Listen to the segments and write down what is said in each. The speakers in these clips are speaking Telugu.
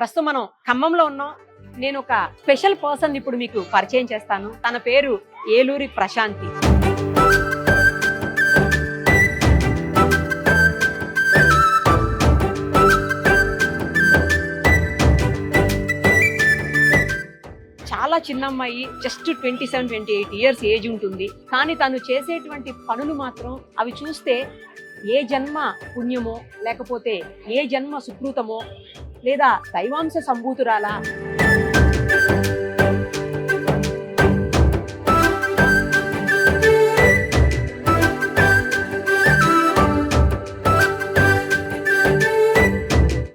ప్రస్తుతం మనం ఖమ్మంలో ఉన్నాం. నేను ఒక స్పెషల్ పర్సన్ ఇప్పుడు మీకు పరిచయం చేస్తాను. తన పేరు ఏలూరి ప్రశాంతి. చాలా చిన్న అమ్మాయి, జస్ట్ 27-28 ఇయర్స్ ఏజ్ ఉంటుంది. కానీ తను చేసేటువంటి పనులు మాత్రం అవి చూస్తే ఏ జన్మ పుణ్యమో, లేకపోతే ఏ జన్మ సుకృతమో, లేదా దైవాంశ సంభూతురాలా.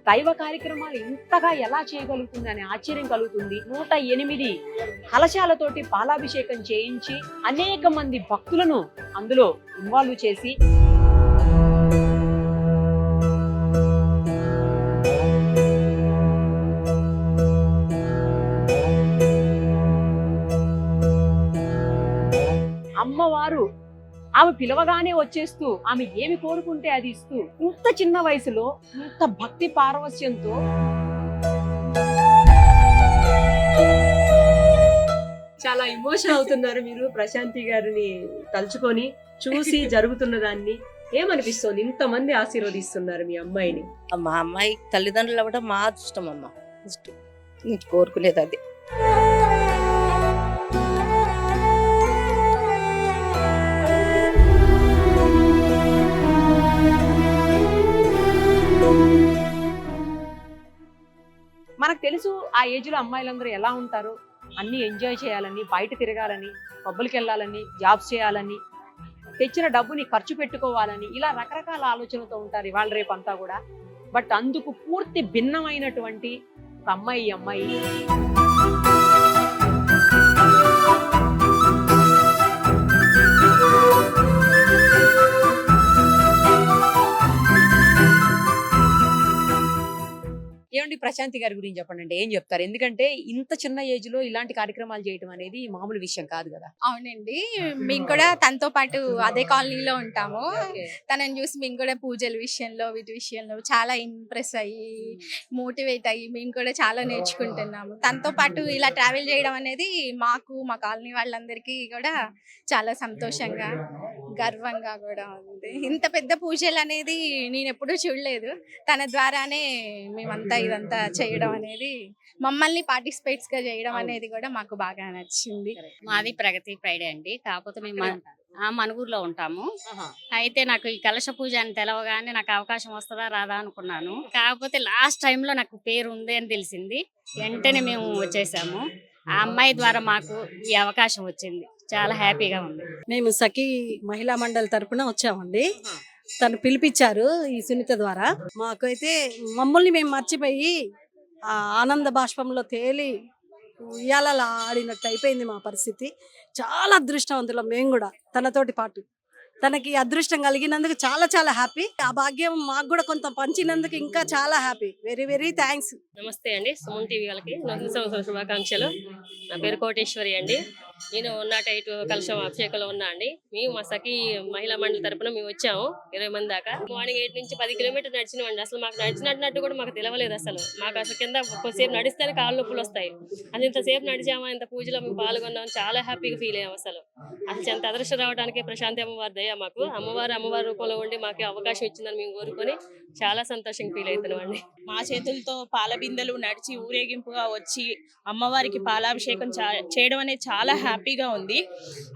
దైవ కార్యక్రమాలు ఇంతగా ఎలా చేయగలుగుతుంది అనే ఆశ్చర్యం కలుగుతుంది. 108 కలశాలతోటి పాలాభిషేకం చేయించి అనేక మంది భక్తులను అందులో ఇన్వాల్వ్ చేసి అమ్మవారు ఆమె పిలవగానే వచ్చేస్తూ ఆమె ఏమి కోరుకుంటే అది ఇస్తూ, ఇంత చిన్న వయసులో ఇంత భక్తి పారవస్యంతో చాలా ఎమోషన్ అవుతున్నారు మీరు ప్రశాంతి గారిని తలుచుకొని చూసి జరుగుతున్న దాన్ని. ఏమనిపిస్తుంది? ఇంతమంది ఆశీర్వదిస్తున్నారు మీ అమ్మాయిని. మా అమ్మాయి తల్లిదండ్రులు అవ్వడం మా అదృష్టం అమ్మ. కోరుకునేది అది. మనకు తెలుసు ఆ ఏజ్ లో అమ్మాయిలందరూ ఎలా ఉంటారు. అన్ని ఎంజాయ్ చేయాలని, బయట తిరగాలని, పబ్బులకి వెళ్ళాలని, జాబ్స్ చేయాలని, తెచ్చిన డబ్బుని ఖర్చు పెట్టుకోవాలని, ఇలా రకరకాల ఆలోచనలతో ఉంటారు ఇవాళ రేపు అంతా కూడా. బట్ అందుకు పూర్తి భిన్నమైనటువంటి ఒక అమ్మాయి ఈ అమ్మాయి. ఏమండి, ప్రశాంతి గారి గురించి చెప్పండి. అంటే ఏం చెప్తారు? ఎందుకంటే ఇంత చిన్న ఏజ్ లో ఇలాంటి కార్యక్రమాలు చేయడం అనేది మామూలు విషయం కాదు కదా. అవునండి, మేము కూడా తనతో పాటు అదే కాలనీలో ఉంటాము. తనని చూసి మేము కూడా పూజల విషయంలో, వీటి విషయంలో చాలా ఇంప్రెస్ అయ్యి, మోటివేట్ అయ్యి మేము కూడా చాలా నేర్చుకుంటున్నాము. తనతో పాటు ఇలా ట్రావెల్ చేయడం అనేది మాకు, మా కాలనీ వాళ్ళందరికీ కూడా చాలా సంతోషంగా, గర్వంగా కూడా ఉంది. ఇంత పెద్ద పూజలు అనేది నేను ఎప్పుడూ చూడలేదు. తన ద్వారానే మేమంతా ఇదంతా చేయడం అనేది, మమ్మల్ని పార్టిసిపేట్స్ గా చేయడం అనేది కూడా మాకు బాగా నచ్చింది. మాది ప్రగతి ఫ్రైడే అండి. కాకపోతే మేము మనుగూరులో ఉంటాము. అయితే నాకు ఈ కలశ పూజ అని తెలవగానే నాకు అవకాశం వస్తుందా రాదా అనుకున్నాను. కాకపోతే లాస్ట్ టైంలో నాకు పేరు ఉంది అని తెలిసింది. వెంటనే మేము వచ్చేసాము. ఆ అమ్మాయి ద్వారా మాకు ఈ అవకాశం వచ్చింది. చాలా హ్యాపీగా ఉంది. మేము సఖీ మహిళా మండలి తరపున వచ్చామండి. తను పిలిపించారు ఈ సునీత ద్వారా. మాకైతే మమ్మల్ని మేము మర్చిపోయి ఆ ఆనంద బాష్పంలో తేలి ఉయ్యాలలా ఆడినట్టు అయిపోయింది మా పరిస్థితి. చాలా అదృష్టవంతులం మేము కూడా తనతోటి పాటు. తనకి అదృష్టం కలిగినందుకు చాలా చాలా హ్యాపీ. ఆ భాగ్యం మాకు కూడా కొంత పంచినందుకు ఇంకా చాలా హ్యాపీ. Very very thanks. నమస్తే అండి, సుమన్ టీవీ వాళ్ళకి నూతన సంవత్సర శుభాకాంక్షలు. నా పేరు కోటేశ్వరి అండి. నేను 108 కలశం అభిషేకంలో ఉన్నా అండి. మేము మా సఖీ మహిళా మండలి తరపున మేము వచ్చాము 20 మంది దాకా. మార్నింగ్ 8 నుంచి 10 కిలోమీటర్లు నడిచినామండి. అసలు మాకు నడిచినట్టు కూడా మాకు తెలియలేదు. అసలు మాకు అసలు కింద కొద్దిసేపు నడిస్తేనే కాళ్ళు నొప్పులు వస్తాయి. అది ఇంతసేపు నడిచామా, ఇంత పూజలో మేము పాల్గొన్నాం, చాలా హ్యాపీగా ఫీల్ అయ్యాం. అసలు ఎంత అదృష్టం రావడానికి ప్రశాంతి అమ్మవారి దయ. మాకు అమ్మవారి రూపంలో ఉండి మాకు అవకాశం ఇచ్చిందని మేము కోరుకొని చాలా సంతోషంగా ఫీల్ అవుతున్నాం అండి. మా చేతులతో పాల బిందెలు నడిచి ఊరేగింపుగా వచ్చి అమ్మవారికి పాలాభిషేకం చేయడం అనేది చాలా హ్యాపీగా ఉంది.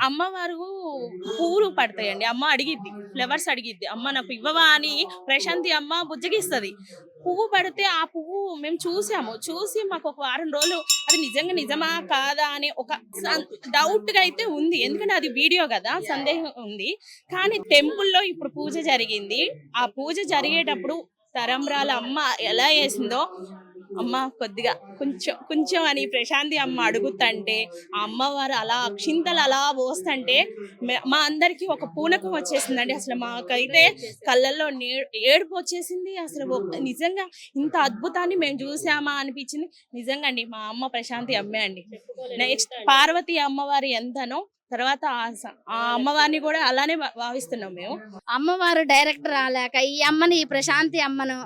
అమ్మవారు పూలు పడతాయండి. అమ్మ అడిగిద్ది, ఫ్లవర్స్ అడిగిద్ది, అమ్మ నాకు ఇవ్వవా అని ప్రశాంతి అమ్మ బుజ్జగిస్తుంది. పువ్వు పడితే ఆ పువ్వు మేము చూసి మాకు ఒక వారం రోజులు అది నిజమా కాదా అని ఒక డౌట్ గా అయితే ఉంది. ఎందుకంటే అది వీడియో కదా, సందేహం ఉంది. కానీ టెంపుల్లో ఇప్పుడు పూజ జరిగింది. ఆ పూజ జరిగేటప్పుడు తరంబ్రాల అమ్మ ఎలా వేసిందో, అమ్మ కొద్దిగా కొంచెం అని ప్రశాంతి అమ్మ అడుగుతంటే, ఆ అమ్మవారు అలా అక్షింతలు అలా పోస్తుంటే మా అందరికి ఒక పూనకం వచ్చేసిందండి. అసలు మాకైతే కళ్ళల్లో ఏడుపు వచ్చేసింది. అసలు నిజంగా ఇంత అద్భుతాన్ని మేము చూసామా అనిపించింది. నిజంగా అండి, మా అమ్మ ప్రశాంతి అమ్మే అండి. నెక్స్ట్ పార్వతి అమ్మవారి ఎంతనో తర్వాత ఆ అమ్మవారిని కూడా అలానే భావిస్తున్నాం మేము. అమ్మవారు డైరెక్ట్ రాలేక ఈ అమ్మని, ఈ ప్రశాంతి అమ్మను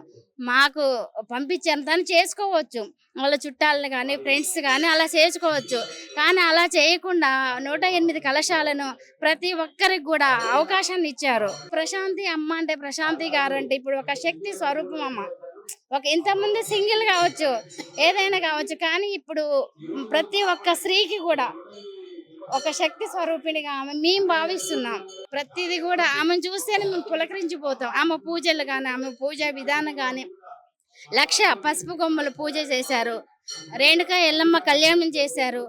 మాకు పంపించారు. తను చేసుకోవచ్చు, వాళ్ళ చుట్టాలను కానీ ఫ్రెండ్స్ కానీ అలా చేసుకోవచ్చు. కానీ అలా చేయకుండా 108 కలశాలను ప్రతి ఒక్కరికి కూడా అవకాశాన్ని ఇచ్చారు. ప్రశాంతి అమ్మ అంటే, ప్రశాంతి గారు అంటే ఇప్పుడు ఒక శక్తి స్వరూపం అమ్మ. ఒక ఇంతమంది సింగిల్ కావచ్చు, ఏదైనా కావచ్చు, కానీ ఇప్పుడు ప్రతి ఒక్క స్త్రీకి కూడా ఒక శక్తి స్వరూపిణిగా ఆమె మేము భావిస్తున్నాం. ప్రతిదీ కూడా ఆమెను చూస్తేనే మేము పులకరించిపోతాం. ఆమె పూజలు కానీ, ఆమె పూజా విధానం కానీ, 1,00,000 పసుపు కొమ్మలు పూజ చేశారు, రేణుకా ఎల్లమ్మ కళ్యాణం చేశారు,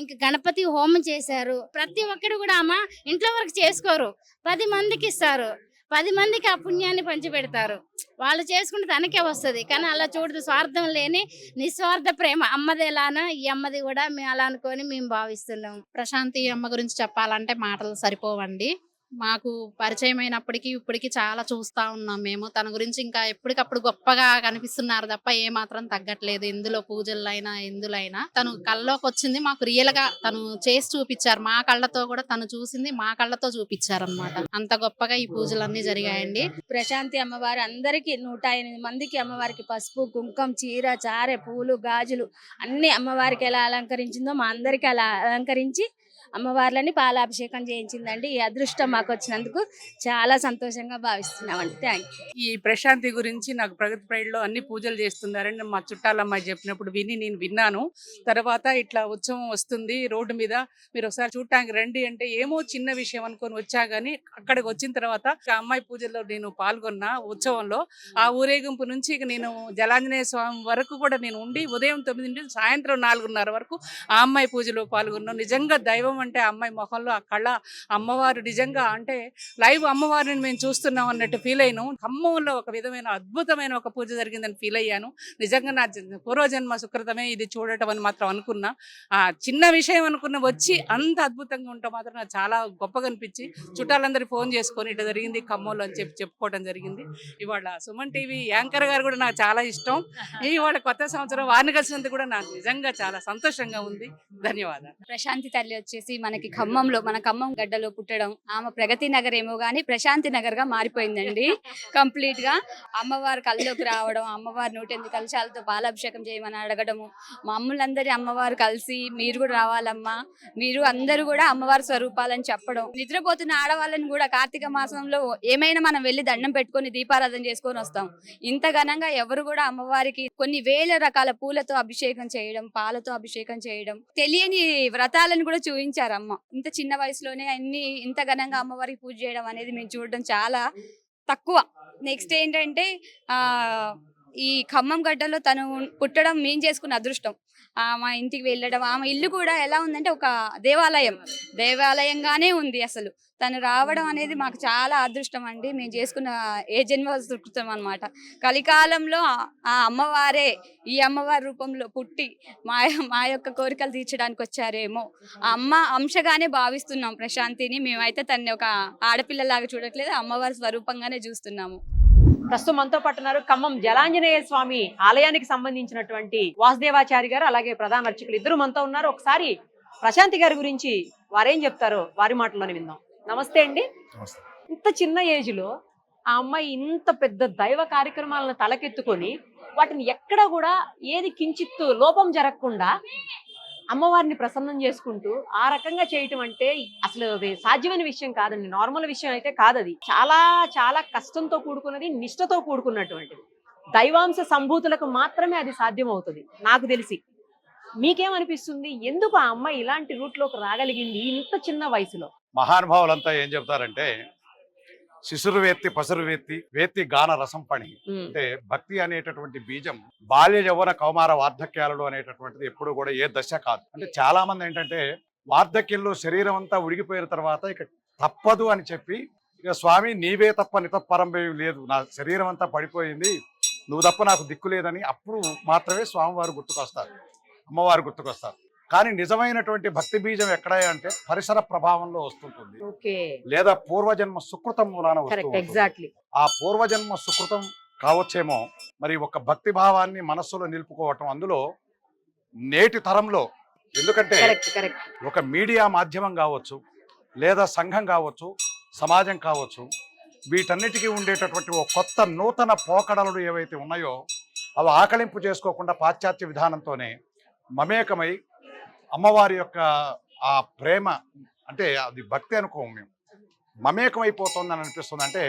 ఇంకా గణపతి హోమం చేశారు. ప్రతి ఒక్కరు కూడా ఆమె ఇంట్లో వరకు చేసుకోరు, 10 మందికి ఇస్తారు, 10 మందికి ఆ పుణ్యాన్ని పంచిపెడతారు. వాళ్ళు చేసుకుంటే తనకే వస్తుంది. కానీ అలా చూడదు, స్వార్థం లేని నిస్వార్థ ప్రేమ. అమ్మది ఎలానో ఈ అమ్మది కూడా మేము అలా అనుకొని మేము భావిస్తున్నాం. ప్రశాంతి అమ్మ గురించి చెప్పాలంటే మాటలు సరిపోవండి. మాకు పరిచయం అయినప్పటికీ ఇప్పటికీ చాలా చూస్తా ఉన్నాం మేము. తన గురించి ఇంకా ఎప్పటికప్పుడు గొప్పగా కనిపిస్తున్నారు తప్ప ఏ మాత్రం తగ్గట్లేదు. ఇందులో పూజలైనా ఎందులైనా తను కళ్ళలోకి వచ్చింది మాకు రియల్ గా తను చేసి చూపించారు. మా కళ్ళతో కూడా తను చూసింది మా కళ్ళతో చూపించారు అనమాట. అంత గొప్పగా ఈ పూజలన్నీ జరిగాయండి. ప్రశాంతి అమ్మవారు అందరికి 108 మందికి అమ్మవారికి పసుపు కుంకం చీర చారె పూలు గాజులు అన్ని అమ్మవారికి ఎలా అలంకరించిందో మా అందరికి అలా అలంకరించి అమ్మవార్లని పాలాభిషేకం చేయించిందండి. ఈ అదృష్టం మాకు వచ్చినందుకు చాలా సంతోషంగా భావిస్తున్నామండి. Thank you. ఈ ప్రశాంతి గురించి నాకు ప్రగతి ప్రైడ్లో అన్ని పూజలు చేస్తున్నారని మా చుట్టాలమ్మాయి చెప్పినప్పుడు నేను విన్నాను. తర్వాత ఇట్లా ఉత్సవం వస్తుంది రోడ్డు మీద, మీరు ఒకసారి చూడటానికి రండి అంటే ఏమో చిన్న విషయం అనుకొని వచ్చా, కానీ అక్కడికి వచ్చిన తర్వాత ఆ అమ్మాయి పూజల్లో నేను పాల్గొన్న ఉత్సవంలో ఆ ఊరేగింపు నుంచి నేను జలాంజనేయ స్వామి వరకు కూడా నేను ఉండి ఉదయం 9 నుండి సాయంత్రం 4:30 వరకు ఆ అమ్మాయి పూజలో పాల్గొన్నాను. నిజంగా దైవం అంటే ఆ అమ్మాయి మొహంలో ఆ కళ, అమ్మవారు నిజంగా అంటే లైవ్ అమ్మవారిని మేము చూస్తున్నాం అన్నట్టు ఫీల్ అయ్యాను. ఖమ్మంలో ఒక విధమైన అద్భుతమైన ఒక పూజ జరిగిందని ఫీల్ అయ్యాను. నిజంగా నా పూర్వజన్మ సుకృతమే ఇది చూడటం అని మాత్రం అనుకున్నా. ఆ చిన్న విషయం అనుకున్న వచ్చి అంత అద్భుతంగా ఉంటాం మాత్రం నాకు చాలా గొప్పగా అనిపించి చుట్టాలందరూ ఫోన్ చేసుకొని ఇట్లా జరిగింది ఖమ్మంలో అని చెప్పుకోవడం జరిగింది. ఇవాళ సుమన్ టీవీ యాంకర్ గారు కూడా నాకు చాలా ఇష్టం. ఇవాళ కొత్త సంవత్సరం వారిని కలిసినందుకు కూడా నాకు నిజంగా చాలా సంతోషంగా ఉంది. ధన్యవాదాలు. ప్రశాంతి తల్లి వచ్చేసి మనకి ఖమ్మంలో, మన ఖమ్మం గడ్డలో పుట్టడం, ఆమె ప్రగతి నగర్ ఏమో గానీ ప్రశాంతి నగర్ గా మారిపోయిందండి కంప్లీట్ గా. అమ్మవారి కళ్ళలోకి రావడం, అమ్మవారి 108 కలశాలతో పాలాభిషేకం చేయమని అడగడము, మమ్మల్ందరి అమ్మవారు కలిసి మీరు కూడా రావాలమ్మా, మీరు అందరూ కూడా అమ్మవారి స్వరూపాలని చెప్పడం, నిద్రపోతున్న ఆడవాళ్ళని కూడా కార్తీక మాసంలో ఏమైనా మనం వెళ్ళి దండం పెట్టుకొని దీపారాధన చేసుకొని వస్తాం. ఇంత ఘనంగా ఎవరు కూడా అమ్మవారికి కొన్ని వేల రకాల పూలతో అభిషేకం చేయడం, పాలతో అభిషేకం చేయడం, తెలియని వ్రతాలను కూడా చూపించారు అమ్మ. ఇంత చిన్న వయసులోనే అన్ని ఇంత ఘనంగా అమ్మవారికి పూజ చేయడం అనేది మేము చూడడం చాలా తక్కువ. నెక్స్ట్ ఏంటంటే ఈ ఖమ్మం గడ్డలో తను పుట్టడం మేము చేసుకున్న అదృష్టం. మా ఇంటికి వెళ్ళడం, ఆమె ఇల్లు కూడా ఎలా ఉందంటే ఒక దేవాలయంగానే ఉంది. అసలు తను రావడం అనేది మాకు చాలా అదృష్టం అండి. మేము చేసుకున్న ఏ జన్మ సుకృతం అన్నమాట. కలికాలంలో ఆ అమ్మవారే ఈ అమ్మవారి రూపంలో పుట్టి మా యొక్క కోరికలు తీర్చడానికి వచ్చారేమో. ఆ అమ్మ అంశగానే భావిస్తున్నాం ప్రశాంతిని. మేమైతే తనని ఒక ఆడపిల్లలాగా చూడట్లేదు, అమ్మవారి స్వరూపంగానే చూస్తున్నాము. ప్రస్తుతం మనతో పాటు ఉన్నారు ఖమ్మం జలాంజనేయ స్వామి ఆలయానికి సంబంధించినటువంటి వాసుదేవాచారి గారు, అలాగే ప్రధాన అర్చకులు ఇద్దరు మనతో ఉన్నారు. ఒకసారి ప్రశాంతి గారి గురించి వారేం చెప్తారో వారి మాటల్లోనే విందాం. నమస్తే అండి. ఇంత చిన్న ఏజ్ లో ఆ అమ్మాయి ఇంత పెద్ద దైవ కార్యక్రమాలను తలకెత్తుకొని వాటిని ఎక్కడ కూడా ఏది కించిత్తు లోపం జరగకుండా అమ్మవారిని ప్రసన్నం చేసుకుంటూ ఆ రకంగా చేయటం అంటే అసలు అది సాధ్యమైన విషయం కాదండి. నార్మల్ విషయం అయితే కాదు. అది చాలా చాలా కష్టంతో కూడుకున్నది, నిష్ఠతో కూడుకున్నటువంటిది. దైవాంశ సంభూతులకు మాత్రమే అది సాధ్యం అవుతుంది నాకు తెలిసి. మీకేమనిపిస్తుంది, ఎందుకు ఆ అమ్మాయి ఇలాంటి రూట్లోకి రాగలిగింది ఇంత చిన్న వయసులో? మహానుభావులంతా ఏం చెప్తారంటే శిశురు వేత్తి పసురు వేత్తి గాన రసం పణి అంటే భక్తి అనేటటువంటి బీజం బాల్య యవ్వన కౌమార వార్ధక్యాలలో అనేటటువంటిది ఎప్పుడు కూడా ఏ దశ కాదు. అంటే చాలా మంది ఏంటంటే వార్ధక్యంలో శరీరం అంతా ఉడిగిపోయిన తర్వాత ఇక తప్పదు అని చెప్పి ఇక స్వామి నీవే తప్ప నితప్పరం లేదు, నా శరీరం అంతా పడిపోయింది, నువ్వు తప్ప నాకు దిక్కు లేదని అప్పుడు మాత్రమే స్వామివారు గుర్తుకొస్తారు, అమ్మవారు గుర్తుకొస్తారు. కానీ నిజమైనటువంటి భక్తి బీజం ఎక్కడ అంటే పరిసర ప్రభావంలో వస్తుంటుంది, లేదా పూర్వజన్మ సుకృతం మూలాన వస్తుంది. ఆ పూర్వజన్మ సుకృతం కావచ్చేమో మరి ఒక భక్తి భావాన్ని మనస్సులో నిలుపుకోవటం. అందులో నేటి తరంలో ఎందుకంటే కరెక్ట్ కరెక్ట్. ఒక మీడియా మాధ్యమం కావచ్చు, లేదా సంఘం కావచ్చు, సమాజం కావచ్చు, వీటన్నిటికీ ఉండేటటువంటి ఒక కొత్త నూతన పోకడలు ఏవైతే ఉన్నాయో అవి ఆకలింపు చేసుకోకుండా పాశ్చాత్య విధానంతోనే మమేకమై అమ్మవారి యొక్క ఆ ప్రేమ, అంటే అది భక్తి అనుకోము మేము, మమేకమైపోతుందని అనిపిస్తుంది. అంటే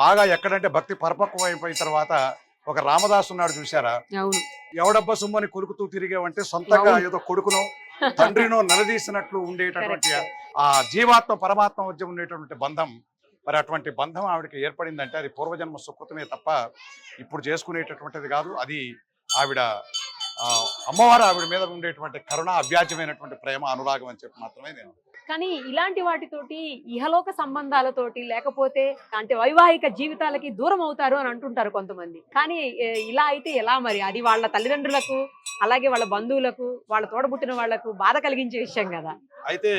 బాగా ఎక్కడంటే భక్తి పరిపక్వం అయిపోయిన తర్వాత ఒక రామదాసు ఉన్నాడు చూసారా, అవును ఎవడబ్బ సుమ్మని కొరుకుతూ తిరిగేవంటే సొంతంగా అవును. ఏదో కొడుకునో తండ్రినో నిలదీసినట్లు ఉండేటటువంటి ఆ జీవాత్మ పరమాత్మ మధ్య ఉండేటటువంటి బంధం, మరి అటువంటి బంధం ఆవిడకి ఏర్పడిందంటే అది పూర్వజన్మ సుకృతమే తప్ప ఇప్పుడు చేసుకునేటటువంటిది కాదు. అది ఆవిడ అమ్మవారు ఆవిడ మీద ఉండేటువంటి కరుణ, అవ్యాజ్యమైనటువంటి ప్రేమ, అనురాగం అని చెప్పి మాత్రమే నేను. కానీ ఇలాంటి వాటితోటి ఇహలోక సంబంధాలతోటి లేకపోతే అంటే వైవాహిక జీవితాలకి దూరం అవుతారు అని అంటుంటారు కొంతమంది. కానీ ఇలా అయితే ఎలా మరి? అది వాళ్ళ తల్లిదండ్రులకు, అలాగే వాళ్ళ బంధువులకు, వాళ్ళ తోడబుట్టిన వాళ్లకు బాధ కలిగించే విషయం కదా. అయితే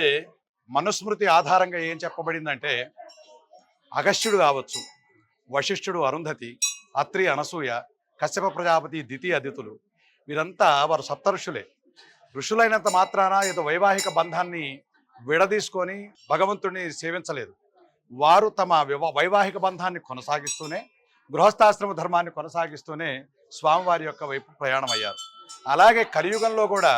మనుస్మృతి ఆధారంగా ఏం చెప్పబడిందంటే అగస్త్యుడు కావచ్చు, వశిష్ఠుడు అరుంధతి, అత్రి అనసూయ, కశ్యప ప్రజాపతి దితి అదితులు, వీరంతా వారు సప్తఋషులే. ఋషులైనంత మాత్రాన ఏదో వైవాహిక బంధాన్ని విడదీసుకొని భగవంతుడిని సేవించలేదు. వారు తమ వైవాహిక బంధాన్ని కొనసాగిస్తూనే, గృహస్థాశ్రమ ధర్మాన్ని కొనసాగిస్తూనే స్వామివారి యొక్క వైపు ప్రయాణం అయ్యారు. అలాగే కలియుగంలో కూడా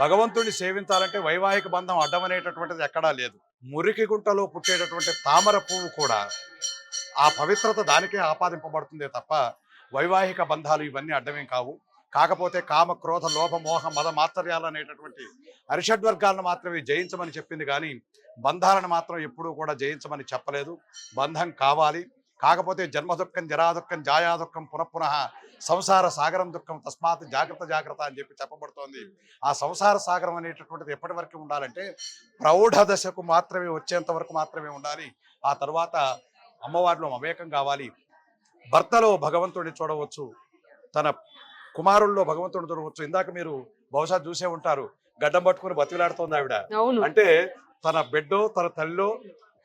భగవంతుడిని సేవించాలంటే వైవాహిక బంధం అడ్డమనేటటువంటిది ఎక్కడా లేదు. మురికి గుంటలో పుట్టేటటువంటి తామర పువ్వు కూడా ఆ పవిత్రత దానికే ఆపాదింపబడుతుందే తప్ప వైవాహిక బంధాలు ఇవన్నీ అడ్డమేం కావు. కాకపోతే కామ, క్రోధ, లోభ, మోహ, మద మాత్సర్యాలు అనేటటువంటి అరిషడ్వర్గాలను మాత్రమే జయించమని చెప్పింది కానీ బంధాలను మాత్రం ఎప్పుడూ కూడా జయించమని చెప్పలేదు. బంధం కావాలి, కాకపోతే జన్మ దుఃఖం, జరా దుఃఖం, జాయా దుఃఖం, పునః సంసార సాగరం దుఃఖం, తస్మాత్ జాగ్రత్త జాగ్రత్త అని చెప్పి చెప్పబడుతోంది. ఆ సంసార సాగరం అనేటటువంటిది ఎప్పటి వరకు ఉండాలంటే ప్రౌఢ దశకు మాత్రమే వచ్చేంత వరకు మాత్రమే ఉండాలి. ఆ తర్వాత అమ్మవారిలో మమేకం కావాలి. భర్తలో భగవంతుడిని చూడవచ్చు, తన కుమారుల్లో భగవంతుడిని చూడవచ్చు. ఇందాక మీరు బహుశా చూసే ఉంటారు, గడ్డం పట్టుకుని బతిలాడుతోంది ఆవిడ. అంటే తన బిడ్డో, తన తల్లిలో,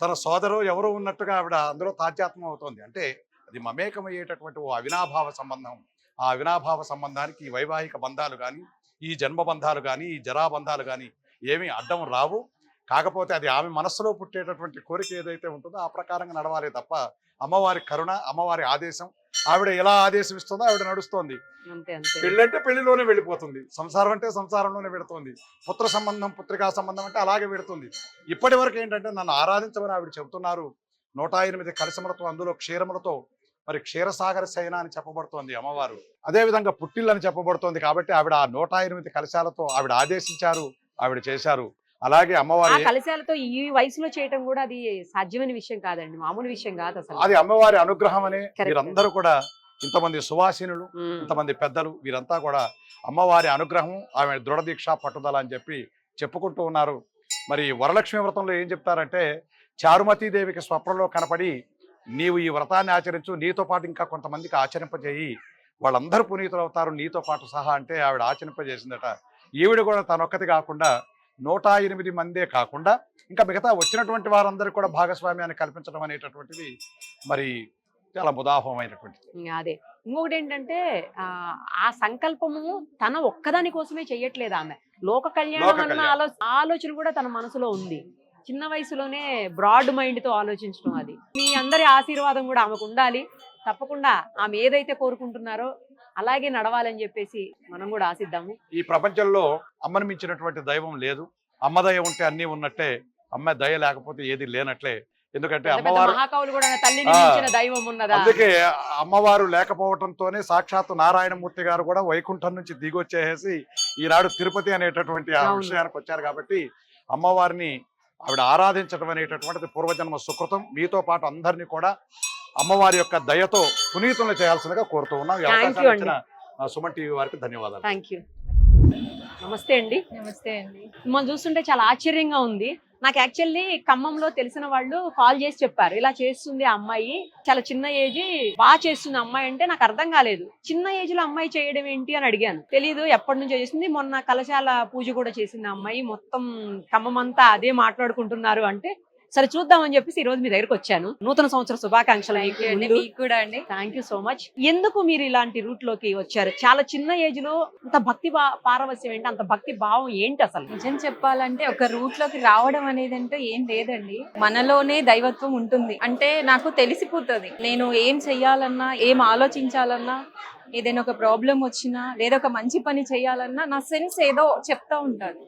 తన సోదరో ఎవరో ఉన్నట్టుగా ఆవిడ అందులో తాధ్యాత్మం అవుతోంది. అంటే అది మమేకమయ్యేటటువంటి ఓ అవినాభావ సంబంధం. ఆ అవినాభావ సంబంధానికి ఈ వైవాహిక బంధాలు కానీ, ఈ జన్మ బంధాలు కానీ, ఈ జరాబంధాలు కానీ ఏమీ అడ్డం రావు. కాకపోతే అది ఆమె మనస్సులో పుట్టేటటువంటి కోరిక ఏదైతే ఉంటుందో ఆ ప్రకారంగా నడవాలి తప్ప అమ్మవారి కరుణ, అమ్మవారి ఆదేశం, ఆవిడ ఎలా ఆదేశం ఇస్తుందో ఆవిడ నడుస్తోంది. పెళ్ళంటే పెళ్లిలోనే వెళ్ళిపోతుంది, సంసారం అంటే సంసారంలోనే పెడుతుంది, పుత్ర సంబంధం, పుత్రికా సంబంధం అంటే అలాగే పెడుతుంది. ఇప్పటి వరకు ఏంటంటే నన్ను ఆరాధించమని ఆవిడ చెబుతున్నారు. 108 కలశములతో, అందులో క్షీరములతో, మరి క్షీరసాగర శయన అని చెప్పబడుతోంది అమ్మవారు. అదేవిధంగా పుట్టిల్లు అని చెప్పబడుతోంది. కాబట్టి ఆవిడ ఆ 108 కలశాలతో ఆవిడ ఆదేశించారు, ఆవిడ చేశారు. అలాగే అమ్మవారి కలశాలతో ఈ వయసులో చేయటం కూడా అది సాధ్యమైన విషయం కాదండి, మామూలు విషయం కాదు అసలు. అది అమ్మవారి అనుగ్రహం అనే వీరందరూ కూడా, ఇంతమంది సువాసినులు, ఇంతమంది పెద్దలు, వీరంతా కూడా అమ్మవారి అనుగ్రహం, ఆమె దృఢ దీక్ష, పట్టుదల అని చెప్పి చెప్పుకుంటూ ఉన్నారు. మరి వరలక్ష్మి వ్రతంలో ఏం చెప్తారంటే చారుమతీదేవికి స్వప్నంలో కనపడి నీవు ఈ వ్రతాన్ని ఆచరించు, నీతో పాటు ఇంకా కొంతమందికి ఆచరింపజేయి, వాళ్ళందరూ పునీతులు అవుతారు నీతో పాటు సహా అంటే ఆవిడ ఆచరింపజేసిందట. ఈవిడ కూడా తనొక్కటి కాకుండా 108 మందే కాకుండా ఇంకా మిగతా వచ్చినటువంటి వారందరికీ కూడా భాగస్వామ్యాన్ని కల్పించడం అనేటటువంటిది మరి చాలా ముదాహమైనటువంటిది. అదే ఇంకొకటి ఏంటంటే ఆ సంకల్పము తన ఒక్కదాని కోసమే చెయ్యట్లేదు ఆమె, లోక కళ్యాణం అన్న ఆలోచన కూడా తన మనసులో ఉంది. చిన్న వయసులోనే బ్రాడ్ మైండ్ తో ఆలోచించడం, అది మీ అందరి ఆశీర్వాదం కూడా ఆమెకు ఉండాలి. తప్పకుండా ఆమె ఏదైతే కోరుకుంటున్నారో అలాగే నడవాలని చెప్పేసి మనం కూడా ఆశిద్దాము. ఈ ప్రపంచంలో అమ్మని మించినటువంటి దైవం లేదు. అమ్మ దయ ఉంటే అన్నీ ఉన్నట్టే, అమ్మ దయ లేకపోతే ఏది లేనట్లే. ఎందుకంటే అమ్మవారు మహాకవులు కూడా తల్లిని మించిన దైవం ఉన్నదా, అందుకే అమ్మవారు లేకపోవడంతోనే సాక్షాత్తు నారాయణమూర్తి గారు కూడా వైకుంఠం నుంచి దిగొచ్చేసి ఈనాడు తిరుపతి అనేటటువంటి ఆ విషయానికి వచ్చారు. కాబట్టి అమ్మవారిని ఆవిడ ఆరాధించడం అనేటటువంటిది పూర్వజన్మ సుకృతం. మీతో పాటు అందరినీ కూడా అమ్మవారి యొక్క దయతో పునీతులను చేయాల్సిందిగా కోరుతూ ఉన్నాం. సుమన్ టీవీ వారికి ధన్యవాదాలు. Thank you. నమస్తే అండి. నమస్తే అండి. మనం చూస్తుంటే చాలా ఆశ్చర్యంగా ఉంది. నాకు యాక్చువల్లీ ఖమ్మంలో తెలిసిన వాళ్ళు కాల్ చేసి చెప్పారు, ఇలా చేస్తుంది ఆ అమ్మాయి, చాలా చిన్న ఏజ్, బాగా చేస్తుంది అమ్మాయి అంటే నాకు అర్థం కాలేదు. చిన్న ఏజ్ లో అమ్మాయి చేయడం ఏంటి అని అడిగాను. తెలీదు, ఎప్పటి నుంచో చేసింది, మొన్న కలశాల పూజ కూడా చేసింది ఆ అమ్మాయి, మొత్తం ఖమ్మం అంతా అదే మాట్లాడుకుంటున్నారు అంటే సరే చూద్దామని చెప్పేసి ఈ రోజు మీ దగ్గరకు వచ్చాను. నూతన సంవత్సర శుభాకాంక్షలు మీకు ముందు. మీకు కూడా అండి. Thank you so much. ఎందుకు మీరు ఇలాంటి రూట్ లోకి వచ్చారు? చాలా చిన్న ఏజ్ లో అంత భక్తి పారవస్యం ఏంటి, అంత భక్తి భావం ఏంటి అసలు? నిజం చెప్పాలంటే ఒక రూట్ లోకి రావడం అనేది అంటే ఏం లేదండి, మనలోనే దైవత్వం ఉంటుంది. అంటే నాకు తెలిసిపోతుంది నేను ఏం చెయ్యాలన్నా, ఏం ఆలోచించాలన్నా, ఏదైనా ఒక ప్రాబ్లం వచ్చినా లేదా ఒక మంచి పని చేయాలన్నా నా సెన్స్ ఏదో చెప్తా ఉంటాను.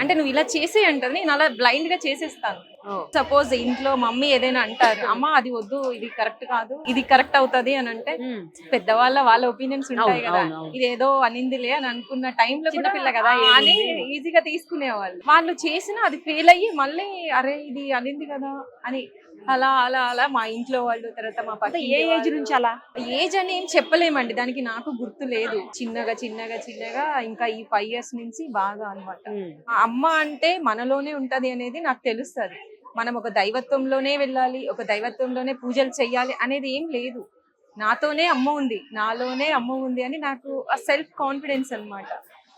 అంటే నువ్వు ఇలా చేసే అంటది, నేను అలా బ్లైండ్ గా చేసేస్తాను. సపోజ్ ఇంట్లో మమ్మీ ఏదైనా అంటారు, అమ్మ అది వద్దు, ఇది కరెక్ట్ కాదు, ఇది కరెక్ట్ అవుతది అని అంటే వాళ్ళ ఒపీనియన్స్ ఉంటాయి కదా, ఇదేదో అనిందిలే అని అనుకున్న టైంలో కూడా చిన్నపిల్ల కదా అని ఈజీగా తీసుకునేవాళ్ళు. వాళ్ళు చేసిన అది ఫెయిల్ అయ్యి మళ్ళీ అరే ఇది అనింది కదా అని అలా అలా అలా మా ఇంట్లో వాళ్ళు, తర్వాత మా పక్క ఏ ఏజ్ నుంచి అలా? ఏజ్ అని ఏం చెప్పలేమండి, దానికి నాకు గుర్తు లేదు. చిన్నగా చిన్నగా చిన్నగా ఇంకా ఈ 5 years నుంచి బాగా అన్నమాట. అమ్మ అంటే మనలోనే ఉంటది అనేది నాకు తెలుస్తుంది. మనం ఒక దైవత్వంలోనే వెళ్ళాలి, ఒక దైవత్వంలోనే పూజలు చెయ్యాలి అనేది ఏం లేదు. నాతోనే అమ్మ ఉంది, నాలోనే అమ్మ ఉంది అని నాకు ఆ సెల్ఫ్ కాన్ఫిడెన్స్ అన్నమాట.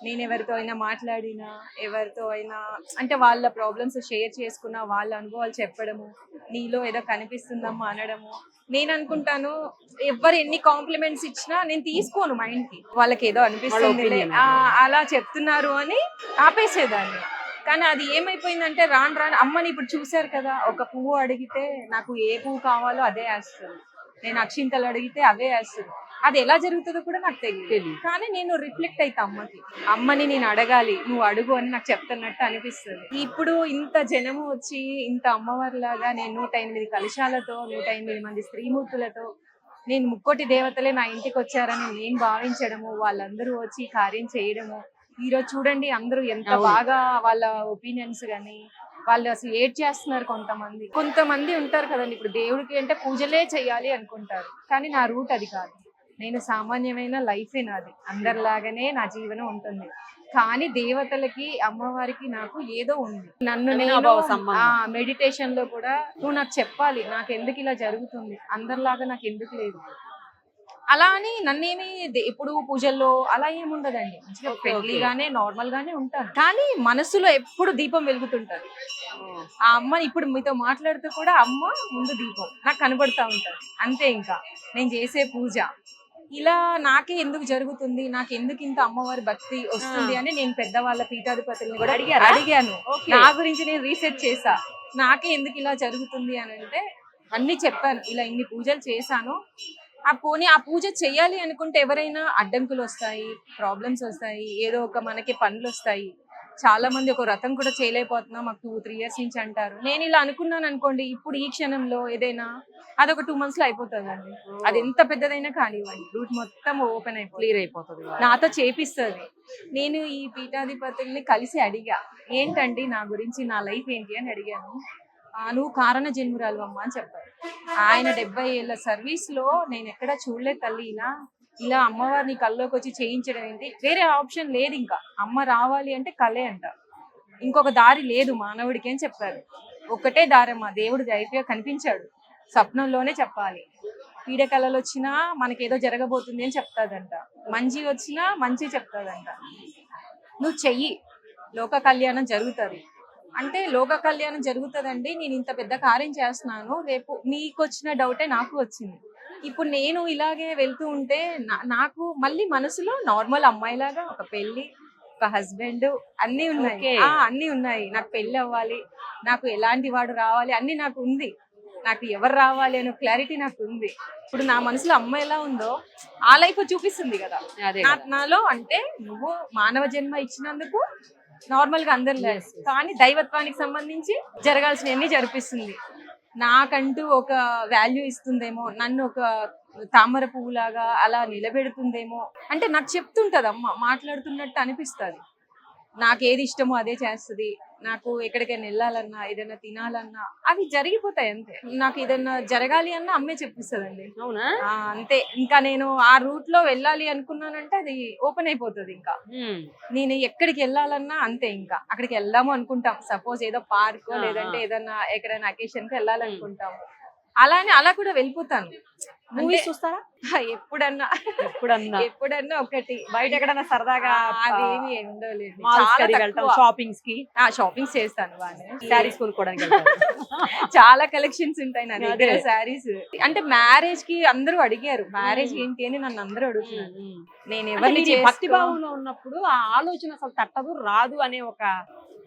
నేను ఎవరితో అయినా మాట్లాడినా, ఎవరితో అయినా అంటే వాళ్ళ ప్రాబ్లమ్స్ షేర్ చేసుకున్నా, వాళ్ళ అనుభవాలు చెప్పడము, నీలో ఏదో కనిపిస్తుందమ్మా అనడము. నేను అనుకుంటాను ఎవరు ఎన్ని కాంప్లిమెంట్స్ ఇచ్చినా నేను తీసుకోను మైండ్ కి, వాళ్ళకి ఏదో అనిపిస్తుంది అలా చెప్తున్నారు అని ఆపేసేదాన్ని. కానీ అది ఏమైపోయిందంటే రాను రాను అమ్మని ఇప్పుడు చూసారు కదా, ఒక పువ్వు అడిగితే నాకు ఏ పువ్వు కావాలో అదే వేస్తుంది, నేను అక్షింతలు అడిగితే అవే వేస్తుంది. అది ఎలా జరుగుతుందో కూడా నాకు తెలియదు, కానీ నేను రిఫ్లెక్ట్ అవుతా అమ్మని నేను అడగాలి, నువ్వు అడుగు అని నాకు చెప్తున్నట్టు అనిపిస్తుంది. ఇప్పుడు ఇంత జనము వచ్చి ఇంత అమ్మవారిలాగా నేను 108 కలశాలతో 108 మంది స్త్రీమూర్తులతో నేను ముక్కోటి దేవతలే నా ఇంటికి వచ్చారని నేను భావించడము, వాళ్ళందరూ వచ్చి కార్యం చేయడము. ఈ రోజు చూడండి అందరూ ఎంత బాగా వాళ్ళ ఒపీనియన్స్ గానీ వాళ్ళు అసలు ఏడ్ చేస్తున్నారు. కొంతమంది ఉంటారు కదండి, ఇప్పుడు దేవుడికి అంటే పూజలే చెయ్యాలి అనుకుంటారు, కానీ నా రూట్ అది కాదు. నేను సామాన్యమైన లైఫే నాది, అందరిలాగానే నా జీవనం ఉంటుంది. కానీ దేవతలకి, అమ్మవారికి నాకు ఏదో ఉంది. నన్ను నేను మెడిటేషన్ లో కూడా నువ్వు నాకు చెప్పాలి, నాకు ఎందుకు ఇలా జరుగుతుంది, అందరిలాగా నాకు ఎందుకు లేదు అలా అని నన్నేమి ఎప్పుడు పూజల్లో అలా ఏముండదండి. ఫ్రెండ్లీగానే నార్మల్ గానే ఉంటాను, కానీ మనసులో ఎప్పుడు దీపం వెలుగుతుంటది. ఆ అమ్మ ఇప్పుడు మీతో మాట్లాడుతూ కూడా అమ్మ ముందు దీపం నాకు కనబడతా ఉంటది అంతే. ఇంకా నేను చేసే పూజ ఇలా నాకే ఎందుకు జరుగుతుంది, నాకు ఎందుకు ఇంత అమ్మవారి భక్తి వస్తుంది అని నేను పెద్దవాళ్ళ పీఠాధిపతుల్ని కూడా అడిగాను. నా గురించి నేను రీసెర్చ్ చేసా, నాకే ఎందుకు ఇలా జరుగుతుంది అని అంటే అన్ని చెప్పాను. ఇలా ఇన్ని పూజలు చేశాను, ఆ పూజ చెయ్యాలి అనుకుంటే ఎవరైనా అడ్డంకులు వస్తాయి, ప్రాబ్లమ్స్ వస్తాయి, ఏదో ఒక మనకి పనులు వస్తాయి. చాలా మంది ఒక వ్రతం కూడా చేయలేకపోతున్నాం, మాకు 2-3 years నుంచి అంటారు. నేను ఇలా అనుకున్నాను అనుకోండి, ఇప్పుడు ఈ క్షణంలో ఏదైనా అదొక 2 months లో అయిపోతుందండి. అది ఎంత పెద్దదైనా కానివ్వండి, రూట్ మొత్తం ఓపెన్ క్లియర్ అయిపోతుంది, నాతో చేపిస్తుంది. నేను ఈ పీఠాధిపతుల్ని కలిసి అడిగా, ఏంటండి నా గురించి, నా లైఫ్ ఏంటి అని అడిగాను. నువ్వు కారణ జన్మురాలు అమ్మ అని చెప్పారు. ఆయన 70 ఏళ్ల సర్వీస్ లో నేను ఎక్కడా చూడలేదు తల్లి ఇలా అమ్మవారిని కల్లోకి వచ్చి చేయించడం ఏంటి, వేరే ఆప్షన్ లేదు. ఇంకా అమ్మ రావాలి అంటే కలే అంట, ఇంకొక దారి లేదు మానవుడికి అని చెప్పారు. ఒక్కటే దారమ్మ, దేవుడు డైరెక్ట్గా కనిపించాడు, స్వప్నంలోనే చెప్పాలి. పీడకలలు వచ్చినా మనకేదో జరగబోతుంది అని చెప్తాదంట, మంచి వచ్చినా మంచి చెప్తాదంట. నువ్వు చెయ్యి, లోక కళ్యాణం జరుగుతుంది అంటే లోక కళ్యాణం జరుగుతుందండి. నేను ఇంత పెద్ద కార్యం చేస్తున్నాను, రేపు మీకు వచ్చిన డౌటే నాకు వచ్చింది. ఇప్పుడు నేను ఇలాగే వెళ్తూ ఉంటే నాకు మళ్ళీ మనసులో నార్మల్ అమ్మాయిలాగా ఒక పెళ్లి, ఒక హస్బెండ్ అన్ని ఉన్నాయి. నాకు పెళ్లి అవ్వాలి, నాకు ఎలాంటి వాడు రావాలి అన్ని నాకు ఉంది, నాకు ఎవరు రావాలి అనే క్లారిటీ నాకు ఉంది. ఇప్పుడు నా మనసులో అమ్మాయి ఎలా ఉందో ఆ లైఫ్ చూపిస్తుంది కదా నాలో. అంటే నువ్వు మానవ జన్మ ఇచ్చినందుకు నార్మల్ గా అందరు లేదు, కానీ దైవత్వానికి సంబంధించి జరగాల్సినవన్నీ జరిపిస్తుంది. నాకంటూ ఒక వాల్యూ ఇస్తుందేమో, నన్ను ఒక తామర పువ్వులాగా అలా నిలబెడుతుందేమో అంటే నాకు చెప్తుంటది అమ్మ, మాట్లాడుతున్నట్టు అనిపిస్తుంది. నాకు ఏది ఇష్టమో అదే చేస్తుంది. నాకు ఎక్కడికైనా వెళ్ళాలన్నా, ఏదైనా తినాలన్నా అవి జరిగిపోతాయి అంతే. నాకు ఏదైనా జరగాలి అన్నా అమ్మే చెప్పిస్తుందండి. అవునా? అంతే. ఇంకా నేను ఆ రూట్ లో వెళ్ళాలి అనుకున్నానంటే అది ఓపెన్ అయిపోతుంది. ఇంకా నేను ఎక్కడికి వెళ్ళాలన్నా అంతే, ఇంకా అక్కడికి వెళ్దాము అనుకుంటాం. సపోజ్ ఏదో పార్క్ లేదంటే ఏదన్నా ఎక్కడైనా అకేషన్ కి వెళ్ళాలనుకుంటాము, అలా కూడా వెళ్ళిపోతాను. మూవీస్ చూస్తారా? ఎప్పుడన్నా ఎప్పుడన్నా ఒకటి బయట ఎక్కడన్నా సరదాగా అవేమి ఉండలేదు. malls కి అది వెళ్తాం, షాపింగ్స్ కి, షాపింగ్ చేస్తాను బాగా. శారీస్ కొనుక్కోవడానికి వెళ్తారు. చాలా కలెక్షన్స్ ఉంటాయి నా దగ్గర అదే. శారీస్. అంటే మ్యారేజ్ కి అందరూ అడిగారు మ్యారేజ్ ఏంటి అని నన్ను అందరూ అడుగుతున్నారు. నేను అంటే ఎవరిని మీరు ఈ భక్తి భావంలో ఉన్నప్పుడు ఆ ఆలోచన అసలు తట్టదు రాదు అనే ఒక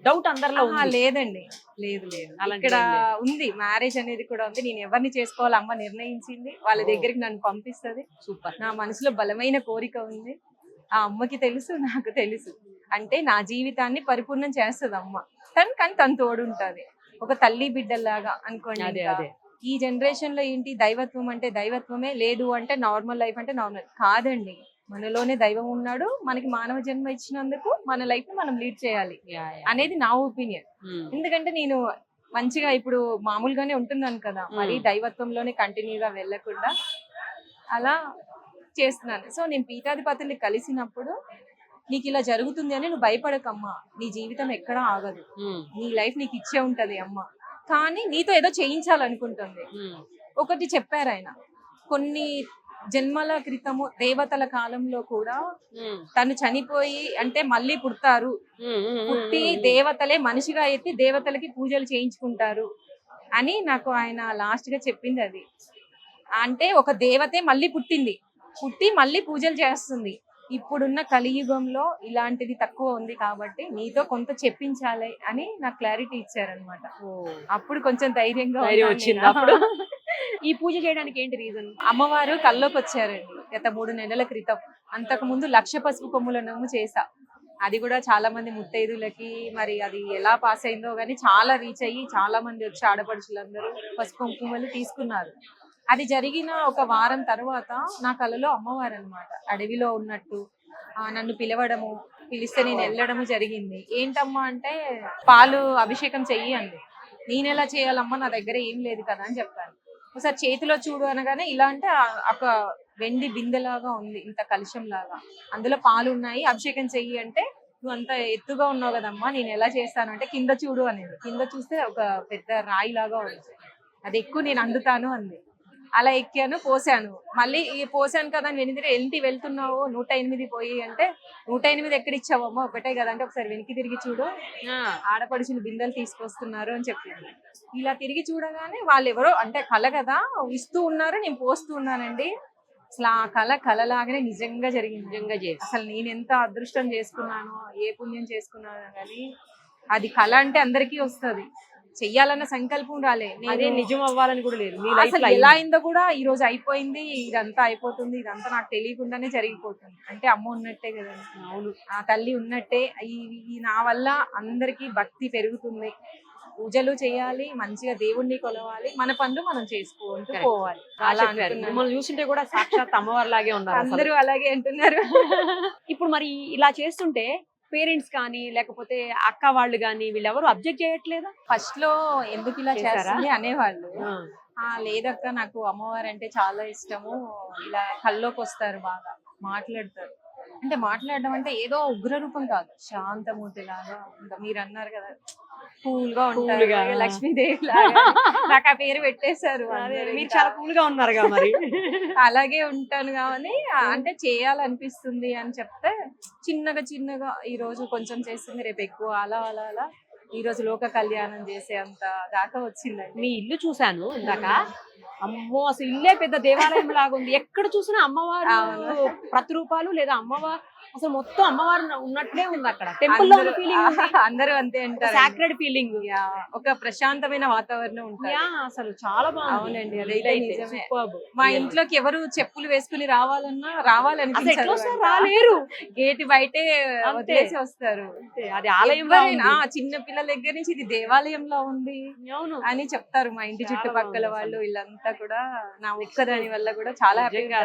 డౌట్ అందరిలో ఉంది. లేదండి, లేదు లేదు. అలాంటిది ఇక్కడ ఏం లేదు. ఉంది మ్యారేజ్ అనేది కూడా ఉంది. నేను ఎవరిని చేసుకోవాలి అమ్మ నిర్ణయించింది. వాళ్ళ దగ్గరికి నన్ను పంపిస్తది. సూపర్. నా మనసులో బలమైన కోరిక ఉంది. ఆ అమ్మకి తెలుసు, నాకు తెలుసు. అంటే నా జీవితాన్ని పరిపూర్ణం చేస్తది అమ్మ. కానీ తను తోడుంటది. ఒక తల్లి బిడ్డలాగా అనుకోండి. అదే ఇంకా. అదే ఈ జనరేషన్ లో ఏంటి, దైవత్వం అంటే దైవత్వమే, లేదు అంటే నార్మల్ లైఫ్ అంటే నార్మల్ కాదండి. మనలోనే దైవం ఉన్నాడు. మనకి మానవ జన్మ ఇచ్చినందుకు మన లైఫ్ ని మనం లీడ్ చేయాలి అనేది నా ఒపీనియన్. ఎందుకంటే నేను మంచిగా ఇప్పుడు మామూలుగానే ఉంటున్నాను కదా, మరి దైవత్వంలోనే కంటిన్యూగా వెళ్ళకుండా అలా చేస్తున్నాను. సో నేను పీఠాధిపతుల్ని కలిసినప్పుడు నీకు ఇలా జరుగుతుంది అని నువ్వు భయపడకమ్మా, నీ జీవితం ఎక్కడా ఆగదు, నీ లైఫ్ నీకు ఇచ్చే ఉంటది అమ్మ, కానీ నీతో ఏదో చేయించాలనుకుంటుంది. ఒకటి చెప్పారు ఆయన, కొన్ని జన్మల క్రితము దేవతల కాలంలో కూడా తను చనిపోయి అంటే మళ్ళీ పుడతారు, పుట్టి దేవతలే మనిషిగా ఎత్తి దేవతలకి పూజలు చేయించుకుంటారు అని నాకు ఆయన లాస్ట్ గా చెప్పింది. అది అంటే ఒక దేవతే మళ్ళీ పుట్టి మళ్ళీ పూజలు చేస్తుంది. ఇప్పుడున్న కలియుగంలో ఇలాంటిది తక్కువ ఉంది కాబట్టి నీతో కొంత చెప్పించాలి అని నాకు క్లారిటీ ఇచ్చారనమాట. అప్పుడు కొంచెం ధైర్యంగా వచ్చింది. అప్పుడు ఈ పూజ చేయడానికి ఏంటి రీజన్? అమ్మవారు కల్లోకి వచ్చారండి గత 3 నెలల క్రితం. అంతకు ముందు 1,00,000 పసుపు కొమ్ముల నోము చేసా. అది కూడా చాలా మంది ముత్తైదులకి, మరి అది ఎలా పాస్ అయిందో కానీ చాలా రీచ్ అయ్యి చాలా మంది వచ్చి ఆడపడుచులందరూ పసుపు కుంకుమలు తీసుకున్నారు. అది జరిగిన ఒక వారం తర్వాత నా కలలో అమ్మవారు అన్నమాట అడవిలో ఉన్నట్టు నన్ను పిలిస్తే నేను వెళ్ళడము జరిగింది. ఏంటమ్మా అంటే పాలు అభిషేకం చెయ్యి అంది. నేను ఎలా చేయాలమ్మా, నా దగ్గర ఏం లేదు కదా అని చెప్పాను. ఒకసారి చేతిలో చూడు అనగానే ఇలా అంటే ఒక వెండి బిందెలాగా ఉంది, ఇంత కలుషం లాగా, అందులో పాలు ఉన్నాయి, అభిషేకం చెయ్యి అంటే నువ్వు అంత ఎత్తుగా ఉన్నావు కదమ్మా, నేను ఎలా చేస్తాను అంటే కింద చూడు అనేది. కింద చూస్తే ఒక పెద్ద రాయి లాగా ఉంది, అది ఎక్కువ నేను అందుతాను అంది. అలా ఎక్కాను, పోసాను. మళ్ళీ పోసాను కదా అని ఏంటి వెళ్తున్నావు 108 పోయి అంటే 108 ఎక్కడ ఇచ్చావమ్మా, ఒకటే కదా అంటే ఒకసారి వెనక్కి తిరిగి చూడు, ఆడపడుచులు బిందెలు తీసుకొస్తున్నారు అని చెప్పింది. ఇలా తిరిగి చూడగానే వాళ్ళు ఎవరో అంటే కళ కదా ఇస్తూ ఉన్నారు, నేను పోస్తూ ఉన్నానండి. అసలు ఆ కళలాగానే నిజంగా జరిగింది. అసలు నేను ఎంత అదృష్టం చేసుకున్నానో, ఏ పుణ్యం చేసుకున్నానో కానీ అది కళ అంటే అందరికీ వస్తుంది, చెయ్యాలన్న సంకల్పం రాలే. అదే నిజం అవ్వాలని కూడా లేదు. అసలు ఎలా అయిందో కూడా ఈ రోజు అయిపోయింది, ఇదంతా అయిపోతుంది, ఇదంతా నాకు తెలియకుండానే జరిగిపోతుంది. అంటే అమ్మ ఉన్నట్టే కదా, అవును, ఆ తల్లి ఉన్నట్టే. ఈ నా వల్ల అందరికి భక్తి పెరుగుతుంది, పూజలు చేయాలి, మంచిగా దేవుణ్ణి కొలవాలి, మన పనులు మనం చేసుకుంటూ పోవాలి. అలా మిమ్మల్ని చూస్తుంటే కూడా సాక్షాత్ అమ్మవారి లాగే ఉన్నారు, అందరూ అలాగే అంటున్నారు. ఇప్పుడు మరి ఇలా చేస్తుంటే పేరెంట్స్ కానీ లేకపోతే అక్క వాళ్ళు కానీ వీళ్ళెవరు అబ్జెక్ట్ చేయట్లేదా? ఫస్ట్ లో ఎందుకు ఇలా చేస్తుంది అనేవాళ్ళు. లేదక్క నాకు అమ్మవారు అంటే చాలా ఇష్టము, ఇలా కల్లోకి వస్తారు, బాగా మాట్లాడతారు. అంటే మాట్లాడడం అంటే ఏదో ఉగ్ర రూపం కాదు, శాంతమూర్తి లాగా. ఇంకా మీరు అన్నారు కదా కూల్ గా ఉంటారు, లక్ష్మీదేవి లాగా నాకు ఆ పేరు పెట్టేశారు. మీరు చాలా కూల్ గా ఉన్నారు కదా మరి. అలాగే ఉంటాను కానీ అంటే చేయాలనిపిస్తుంది అని చెప్తే చిన్నగా ఈ రోజు కొంచెం చేస్తుంది, రేపు ఎక్కువ, అలా అలా అలా ఈ రోజు లోక కళ్యాణం చేసే అంత దాకా వచ్చిందండి. మీ ఇల్లు చూశాను ఇందాక, అమ్మో అసలు ఇల్లే పెద్ద దేవాలయం లాగా ఉంది. ఎక్కడ చూసినా అమ్మవారు ప్రతిరూపాలు లేదా అమ్మవారు అసలు మొత్తం అమ్మవారు ఉన్నట్లే ఉంది అక్కడ. టెంపుల్ లో ఫీలింగ్ అందరూ అంతే అంటారు, సాక్రెడ్ ఫీలింగ్, ఒక ప్రశాంతమైన వాతావరణం ఉంటుంది. అసలు చాలా బాగుంది. అవునండి, అదైతే నిజమే. మా ఇంట్లోకి ఎవరు చెప్పులు వేసుకుని రావాలన్నా రాలేరు, గేట్ బయటే వదిలేసి వస్తారు. అది ఆలయం, చిన్న పిల్లల దగ్గర నుంచి ఇది దేవాలయంలో ఉంది అని చెప్తారు మా ఇంటి చుట్టుపక్కల వాళ్ళు. వీళ్ళంతా కూడా నా ఒక్కదాని వల్ల కూడా చాలా హ్యాపీగా.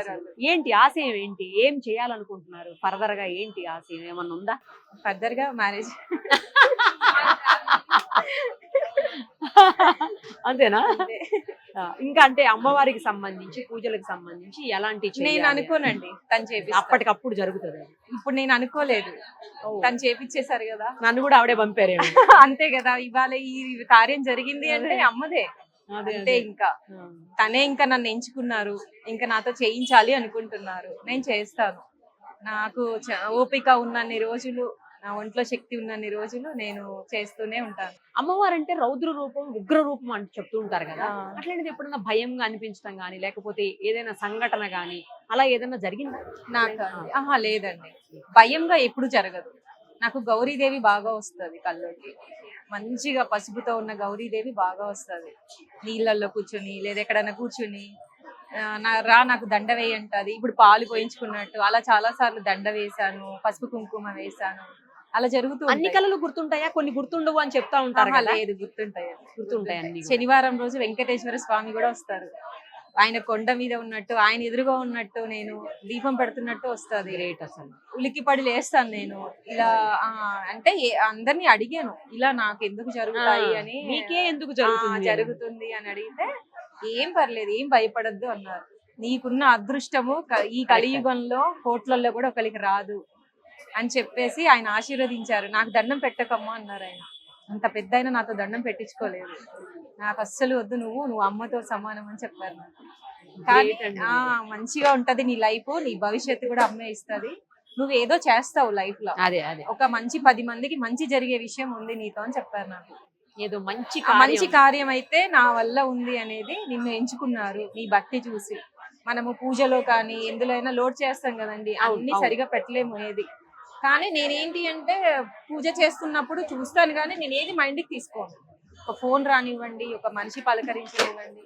ఏంటి ఆశయం ఏంటి, ఏం చేయాలనుకుంటున్నారు ఫర్దర్ గా? ఏంటి ఆశయం ఏమన్నా ఉందా? ఫర్దర్ గా మ్యారేజ్. అంతేనా? ఇంకా అంటే అమ్మవారికి సంబంధించి పూజలకు సంబంధించి ఎలాంటి నేను అనుకోనండి, తను చేపి అప్పటికప్పుడు జరుగుతుంది. ఇప్పుడు నేను అనుకోలేదు, తను చేపిచ్చేసారు కదా, నన్ను కూడా ఆవిడే పంపారు. అంతే కదా, ఇవాళ ఈ కార్యం జరిగింది అంటే అమ్మదే. అంతే ఇంకా తనే ఇంకా నన్ను ఎంచుకున్నారు, ఇంకా నాతో చేయించాలి అనుకుంటున్నారు, నేను చేస్తాను. నాకు ఓపిక ఉన్నన్ని రోజులు, నా ఒంట్లో శక్తి ఉన్నన్ని రోజులు నేను చేస్తూనే ఉంటాను. అమ్మవారంటే రౌద్ర రూపం, ఉగ్ర రూపం అని చెప్తూ ఉంటారు కదా, అట్లాంటిది ఎప్పుడన్నా భయంగా అనిపించడం కానీ లేకపోతే ఏదైనా సంఘటన కానీ అలా ఏదైనా జరిగిందా? నాకు ఆహా లేదండి, భయంగా ఎప్పుడు జరగదు. నాకు గౌరీదేవి బాగా వస్తుంది కల్లోకి, మంచిగా పసుపుతో ఉన్న గౌరీదేవి బాగా వస్తుంది. నీళ్ళల్లో కూర్చుని లేదా ఎక్కడైనా కూర్చుని నాకు దండ వేయంటది. ఇప్పుడు పాలు పోయించుకున్నట్టు అలా చాలా సార్లు దండ వేశాను, పసుపు కుంకుమ వేశాను, అలా జరుగుతూ అన్ని కళలు గుర్తుంటాయా? కొన్ని గుర్తుండవు అని చెప్తా ఉంటారు కదా. లేదు, గుర్తుంటాయండి. గుర్తుంటాయి అన్ని కూడా. శనివారం రోజు వెంకటేశ్వర స్వామి కూడా వస్తారు. ఆయన కొండ మీద ఉన్నట్టు, ఆయన ఎదురుగా ఉన్నట్టు, నేను దీపం పెడుతున్నట్టు వస్తుంది. గ్రేట్ అసలు. ఉలికిపడి లేస్తాను నేను ఇలా. అంటే అందరినీ అడిగాను ఇలా నాకు ఎందుకు జరుగుతాయి అని, మీకే ఎందుకు జరుగుతుంది అని అడిగితే ఏం పర్లేదు, ఏం భయపడద్దు అన్నారు. నీకున్న అదృష్టము ఈ కలియుగంలో కోట్లలో కూడా ఒకరికి రాదు అని చెప్పేసి ఆయన ఆశీర్వదించారు. నాకు దండం పెట్టకమ్మా అన్నారు ఆయన. అంత పెద్ద అయినా నాతో దండం పెట్టించుకోలేదు. నాకు అస్సలు వద్దు, నువ్వు అమ్మతో సమానం అని చెప్పారు నాకు. కానీ మంచిగా ఉంటది నీ లైఫ్, నీ భవిష్యత్తు కూడా అమ్మే ఇస్తుంది, నువ్వు ఏదో చేస్తావు లైఫ్ లో, అదే అదే ఒక మంచి 10 మందికి మంచి జరిగే విషయం ఉంది నీతో అని చెప్పారు నాకు. ఏదో మంచి మంచి కార్యం అయితే నా వల్ల ఉంది అనేది నిన్ను ఎంచుకున్నారు. నీ భక్తి చూసి మనము పూజలో కానీ ఎందులో అయినా లోడ్ చేస్తాం కదండి, అన్ని సరిగా పెట్టలేము ఏది. కానీ నేనేంటి అంటే పూజ చేస్తున్నప్పుడు చూస్తాను కానీ నేను ఏది మైండ్కి తీసుకోను. ఒక ఫోన్ రానివ్వండి, ఒక మనిషి పలకరించనివ్వండి,